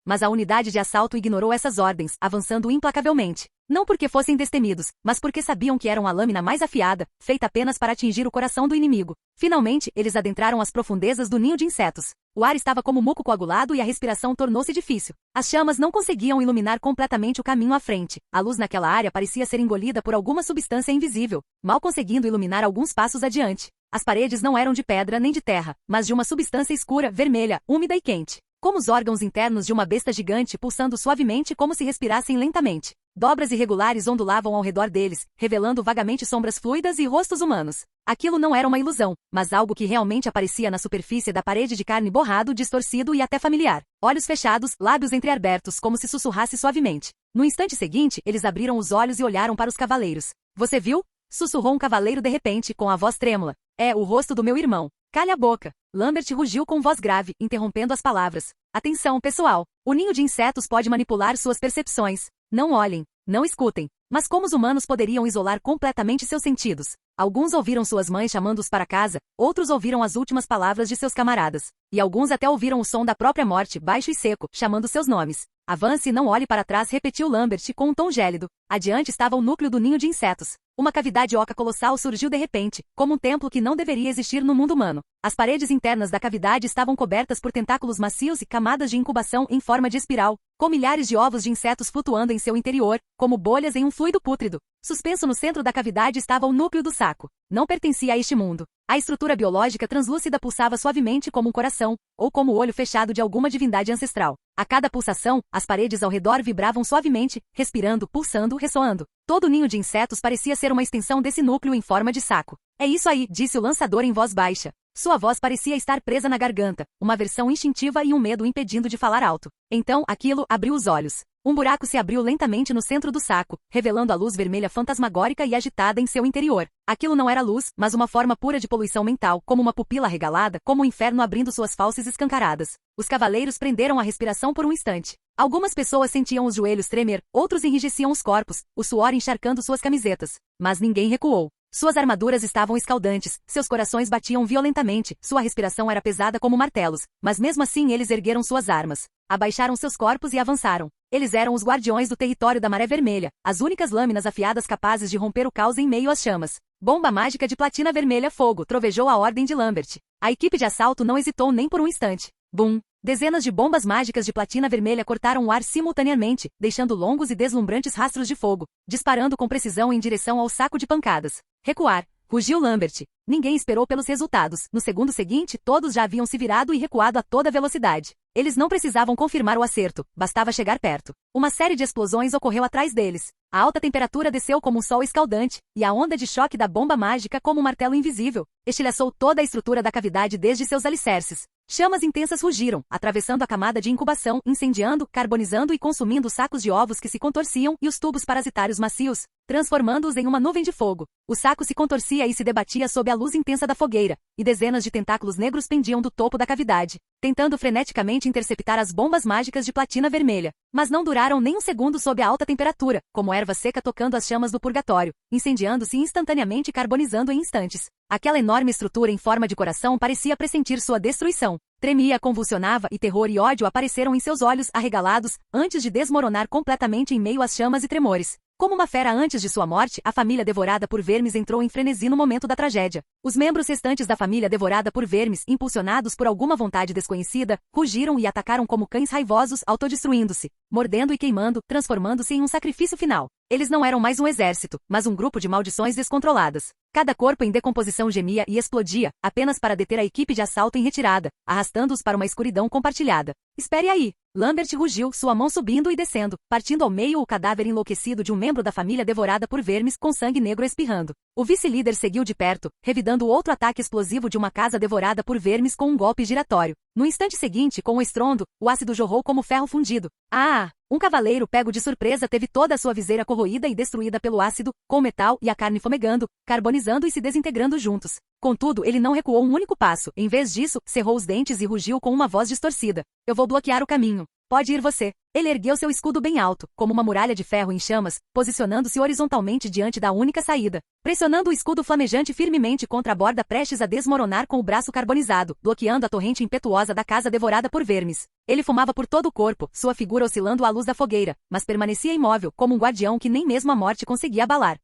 Speaker 2: Mas a unidade de assalto ignorou essas ordens, avançando implacavelmente. Não porque fossem destemidos, mas porque sabiam que eram a lâmina mais afiada, feita apenas para atingir o coração do inimigo. Finalmente, eles adentraram as profundezas do ninho de insetos. O ar estava como muco coagulado e a respiração tornou-se difícil. As chamas não conseguiam iluminar completamente o caminho à frente. A luz naquela área parecia ser engolida por alguma substância invisível, mal conseguindo iluminar alguns passos adiante. As paredes não eram de pedra nem de terra, mas de uma substância escura, vermelha, úmida e quente. Como os órgãos internos de uma besta gigante pulsando suavemente como se respirassem lentamente. Dobras irregulares ondulavam ao redor deles, revelando vagamente sombras fluidas e rostos humanos. Aquilo não era uma ilusão, mas algo que realmente aparecia na superfície da parede de carne borrado, distorcido e até familiar. Olhos fechados, lábios entreabertos, como se sussurrasse suavemente. No instante seguinte, eles abriram os olhos e olharam para os cavaleiros. Você viu? Sussurrou um cavaleiro de repente, com a voz trêmula. É o rosto do meu irmão. Calha a boca. Lambert rugiu com voz grave, interrompendo as palavras. Atenção, pessoal. O ninho de insetos pode manipular suas percepções. Não olhem, não escutem. Mas como os humanos poderiam isolar completamente seus sentidos? Alguns ouviram suas mães chamando-os para casa, outros ouviram as últimas palavras de seus camaradas. E alguns até ouviram o som da própria morte, baixo e seco, chamando seus nomes. Avance e não olhe para trás, repetiu Lambert com um tom gélido. Adiante estava o núcleo do ninho de insetos. Uma cavidade oca colossal surgiu de repente, como um templo que não deveria existir no mundo humano. As paredes internas da cavidade estavam cobertas por tentáculos macios e camadas de incubação em forma de espiral, com milhares de ovos de insetos flutuando em seu interior, como bolhas em um fluido pútrido. Suspenso no centro da cavidade estava o núcleo do saco. Não pertencia a este mundo. A estrutura biológica translúcida pulsava suavemente como um coração, ou como o olho fechado de alguma divindade ancestral. A cada pulsação, as paredes ao redor vibravam suavemente, respirando, pulsando, ressoando. Todo o ninho de insetos parecia ser uma extensão desse núcleo em forma de saco. É isso aí, disse o lançador em voz baixa. Sua voz parecia estar presa na garganta, uma versão instintiva e um medo o impedindo de falar alto. Então, aquilo abriu os olhos. Um buraco se abriu lentamente no centro do saco, revelando a luz vermelha fantasmagórica e agitada em seu interior. Aquilo não era luz, mas uma forma pura de poluição mental, como uma pupila arregalada, como o inferno abrindo suas fauces escancaradas. Os cavaleiros prenderam a respiração por um instante. Algumas pessoas sentiam os joelhos tremer, outros enrijeciam os corpos, o suor encharcando suas camisetas. Mas ninguém recuou. Suas armaduras estavam escaldantes, seus corações batiam violentamente, sua respiração era pesada como martelos, mas mesmo assim eles ergueram suas armas. Abaixaram seus corpos e avançaram. Eles eram os guardiões do território da Maré Vermelha, as únicas lâminas afiadas capazes de romper o caos em meio às chamas. Bomba mágica de platina vermelha fogo, trovejou a ordem de Lambert. A equipe de assalto não hesitou nem por um instante. Bum! Dezenas de bombas mágicas de platina vermelha cortaram o ar simultaneamente, deixando longos e deslumbrantes rastros de fogo, disparando com precisão em direção ao saco de pancadas. Recuar! Rugiu Lambert. Ninguém esperou pelos resultados. No segundo seguinte, todos já haviam se virado e recuado a toda velocidade. Eles não precisavam confirmar o acerto, bastava chegar perto. Uma série de explosões ocorreu atrás deles. A alta temperatura desceu como um sol escaldante, e a onda de choque da bomba mágica como um martelo invisível estilhaçou toda a estrutura da cavidade desde seus alicerces. Chamas intensas rugiram, atravessando a camada de incubação, incendiando, carbonizando e consumindo os sacos de ovos que se contorciam e os tubos parasitários macios, transformando-os em uma nuvem de fogo. O saco se contorcia e se debatia sob a luz intensa da fogueira, e dezenas de tentáculos negros pendiam do topo da cavidade, tentando freneticamente interceptar as bombas mágicas de platina vermelha. Mas não duraram nem um segundo sob a alta temperatura, como erva seca tocando as chamas do purgatório, incendiando-se instantaneamente e carbonizando em instantes. Aquela enorme estrutura em forma de coração parecia pressentir sua destruição. Tremia, convulsionava e terror e ódio apareceram em seus olhos arregalados, antes de desmoronar completamente em meio às chamas e tremores. Como uma fera antes de sua morte, a família devorada por vermes entrou em frenesi no momento da tragédia. Os membros restantes da família devorada por vermes, impulsionados por alguma vontade desconhecida, rugiram e atacaram como cães raivosos, autodestruindo-se, mordendo e queimando, transformando-se em um sacrifício final. Eles não eram mais um exército, mas um grupo de maldições descontroladas. Cada corpo em decomposição gemia e explodia, apenas para deter a equipe de assalto em retirada, arrastando-os para uma escuridão compartilhada. Espere aí! Lambert rugiu, sua mão subindo e descendo, partindo ao meio o cadáver enlouquecido de um membro da família devorada por vermes com sangue negro espirrando. O vice-líder seguiu de perto, revidando outro ataque explosivo de uma casa devorada por vermes com um golpe giratório. No instante seguinte, com um estrondo, o ácido jorrou como ferro fundido. Ah! Um cavaleiro pego de surpresa teve toda a sua viseira corroída e destruída pelo ácido, com o metal e a carne fumegando, carbonizando e se desintegrando juntos. Contudo, ele não recuou um único passo. Em vez disso, cerrou os dentes e rugiu com uma voz distorcida. Eu vou bloquear o caminho. Pode ir você. Ele ergueu seu escudo bem alto, como uma muralha de ferro em chamas, posicionando-se horizontalmente diante da única saída. Pressionando o escudo flamejante firmemente contra a borda prestes a desmoronar com o braço carbonizado, bloqueando a torrente impetuosa da casa devorada por vermes. Ele fumava por todo o corpo, sua figura oscilando à luz da fogueira, mas permanecia imóvel, como um guardião que nem mesmo a morte conseguia abalar.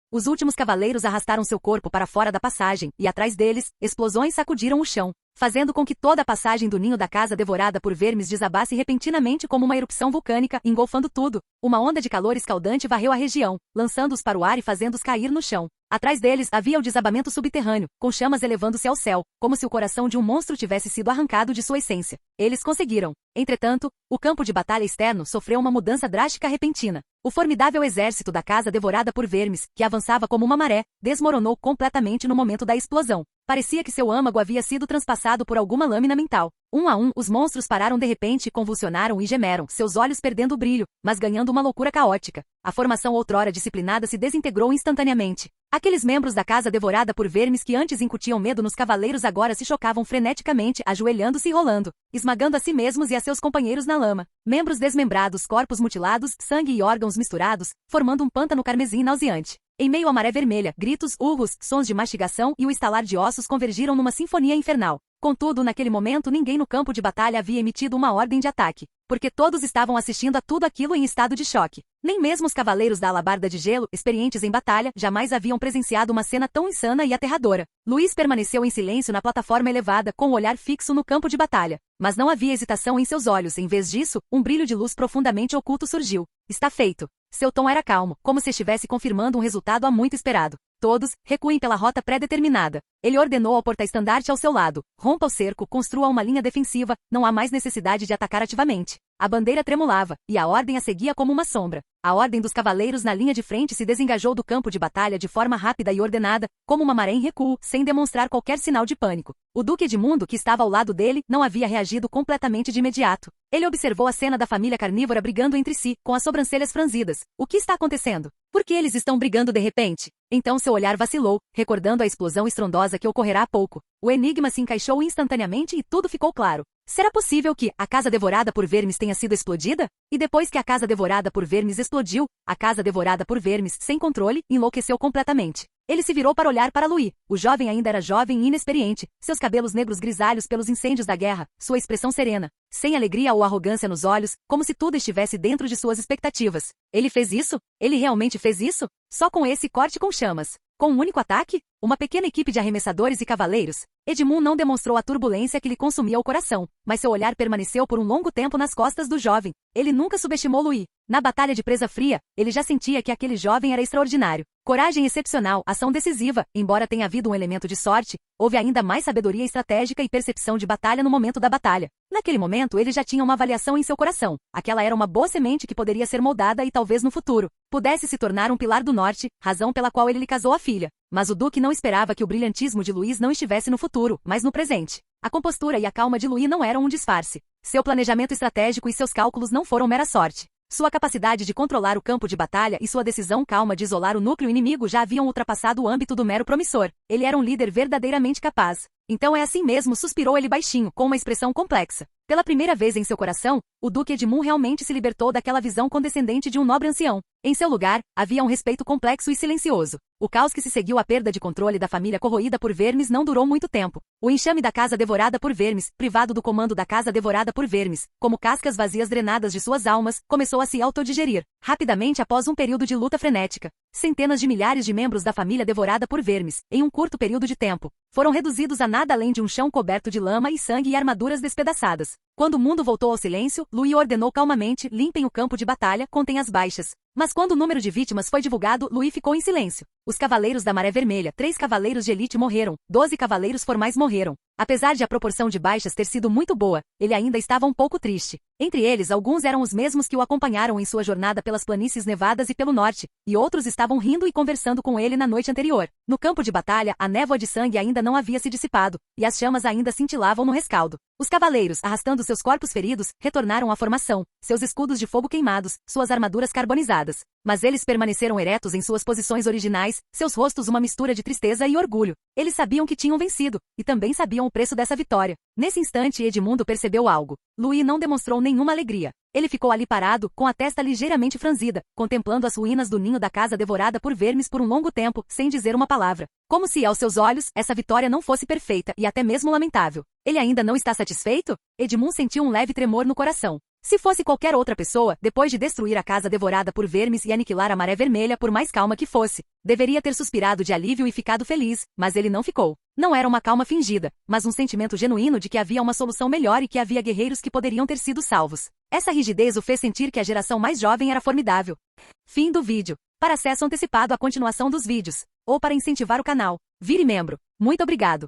Speaker 2: Os últimos cavaleiros arrastaram seu corpo para fora da passagem, e atrás deles, explosões sacudiram o chão, fazendo com que toda a passagem do ninho da casa devorada por vermes desabasse repentinamente como uma erupção vulcânica, engolfando tudo. Uma onda de calor escaldante varreu a região, lançando-os para o ar e fazendo-os cair no chão. Atrás deles havia o desabamento subterrâneo, com chamas elevando-se ao céu, como se o coração de um monstro tivesse sido arrancado de sua essência. Eles conseguiram. Entretanto, o campo de batalha externo sofreu uma mudança drástica repentina. O formidável exército da casa devorada por vermes, que avançava como uma maré, desmoronou completamente no momento da explosão. Parecia que seu âmago havia sido transpassado por alguma lâmina mental. Um a um, os monstros pararam de repente, convulsionaram e gemeram, seus olhos perdendo o brilho, mas ganhando uma loucura caótica. A formação outrora disciplinada se desintegrou instantaneamente. Aqueles membros da casa devorada por vermes que antes incutiam medo nos cavaleiros agora se chocavam freneticamente, ajoelhando-se e rolando, esmagando a si mesmos e a seus companheiros na lama. Membros desmembrados, corpos mutilados, sangue e órgãos misturados, formando um pântano carmesim nauseante. Em meio à maré vermelha, gritos, urros, sons de mastigação e o estalar de ossos convergiram numa sinfonia infernal. Contudo, naquele momento ninguém no campo de batalha havia emitido uma ordem de ataque, porque todos estavam assistindo a tudo aquilo em estado de choque. Nem mesmo os cavaleiros da alabarda de gelo, experientes em batalha, jamais haviam presenciado uma cena tão insana e aterradora. Luís permaneceu em silêncio na plataforma elevada, com o olhar fixo no campo de batalha. Mas não havia hesitação em seus olhos, em vez disso, um brilho de luz profundamente oculto surgiu. Está feito. Seu tom era calmo, como se estivesse confirmando um resultado há muito esperado. Todos, recuem pela rota pré-determinada. Ele ordenou ao porta-estandarte ao seu lado. Rompa o cerco, construa uma linha defensiva, não há mais necessidade de atacar ativamente. A bandeira tremulava, e a ordem a seguia como uma sombra. A ordem dos cavaleiros na linha de frente se desengajou do campo de batalha de forma rápida e ordenada, como uma maré em recuo, sem demonstrar qualquer sinal de pânico. O Duque Edmundo, que estava ao lado dele, não havia reagido completamente de imediato. Ele observou a cena da família carnívora brigando entre si, com as sobrancelhas franzidas. O que está acontecendo? Por que eles estão brigando de repente? Então seu olhar vacilou, recordando a explosão estrondosa que ocorrerá há pouco. O enigma se encaixou instantaneamente e tudo ficou claro. Será possível que a casa devorada por vermes tenha sido explodida? E depois que a casa devorada por vermes explodiu, a casa devorada por vermes, sem controle, enlouqueceu completamente. Ele se virou para olhar para Louis. O jovem ainda era jovem e inexperiente, seus cabelos negros grisalhos pelos incêndios da guerra, sua expressão serena, sem alegria ou arrogância nos olhos, como se tudo estivesse dentro de suas expectativas. Ele fez isso? Ele realmente fez isso? Só com esse corte com chamas. Com um único ataque? Uma pequena equipe de arremessadores e cavaleiros? Edmund não demonstrou a turbulência que lhe consumia o coração, mas seu olhar permaneceu por um longo tempo nas costas do jovem. Ele nunca subestimou Louis. Na batalha de Presa Fria, ele já sentia que aquele jovem era extraordinário. Coragem excepcional, ação decisiva, embora tenha havido um elemento de sorte, houve ainda mais sabedoria estratégica e percepção de batalha no momento da batalha. Naquele momento ele já tinha uma avaliação em seu coração. Aquela era uma boa semente que poderia ser moldada e talvez no futuro pudesse se tornar um pilar do norte, razão pela qual ele lhe casou a filha. Mas o Duque não esperava que o brilhantismo de Louis não estivesse no futuro, mas no presente. A compostura e a calma de Louis não eram um disfarce. Seu planejamento estratégico e seus cálculos não foram mera sorte. Sua capacidade de controlar o campo de batalha e sua decisão calma de isolar o núcleo inimigo já haviam ultrapassado o âmbito do mero promissor. Ele era um líder verdadeiramente capaz. Então é assim mesmo, suspirou ele baixinho, com uma expressão complexa. Pela primeira vez em seu coração, o Duque Edmund realmente se libertou daquela visão condescendente de um nobre ancião. Em seu lugar, havia um respeito complexo e silencioso. O caos que se seguiu à perda de controle da família corroída por vermes não durou muito tempo. O enxame da casa devorada por vermes, privado do comando da casa devorada por vermes, como cascas vazias drenadas de suas almas, começou a se autodigerir. Rapidamente após um período de luta frenética, centenas de milhares de membros da família devorada por vermes, em um curto período de tempo, foram reduzidos a nada além de um chão coberto de lama e sangue e armaduras despedaçadas. Quando o mundo voltou ao silêncio, Louis ordenou calmamente: limpem o campo de batalha, contem as baixas. Mas quando o número de vítimas foi divulgado, Louis ficou em silêncio. Os cavaleiros da Maré Vermelha, 3 cavaleiros de elite morreram, 12 cavaleiros formais morreram. Apesar de a proporção de baixas ter sido muito boa, ele ainda estava um pouco triste. Entre eles, alguns eram os mesmos que o acompanharam em sua jornada pelas planícies nevadas e pelo norte, e outros estavam rindo e conversando com ele na noite anterior. No campo de batalha, a névoa de sangue ainda não havia se dissipado, e as chamas ainda cintilavam no rescaldo. Os cavaleiros, arrastando seus corpos feridos, retornaram à formação, seus escudos de fogo queimados, suas armaduras carbonizadas. Mas eles permaneceram eretos em suas posições originais, seus rostos uma mistura de tristeza e orgulho. Eles sabiam que tinham vencido, e também sabiam o preço dessa vitória. Nesse instante, Edmundo percebeu algo. Louis não demonstrou nenhuma alegria. Ele ficou ali parado, com a testa ligeiramente franzida, contemplando as ruínas do ninho da casa devorada por vermes por um longo tempo, sem dizer uma palavra. Como se, aos seus olhos, essa vitória não fosse perfeita e até mesmo lamentável. Ele ainda não está satisfeito? Edmund sentiu um leve tremor no coração. Se fosse qualquer outra pessoa, depois de destruir a casa devorada por vermes e aniquilar a Maré Vermelha, por mais calma que fosse, deveria ter suspirado de alívio e ficado feliz, mas ele não ficou. Não era uma calma fingida, mas um sentimento genuíno de que havia uma solução melhor e que havia guerreiros que poderiam ter sido salvos. Essa rigidez o fez sentir que a geração mais jovem era formidável. Fim do vídeo. Para acesso antecipado à continuação dos vídeos, ou para incentivar o canal, vire membro. Muito obrigado.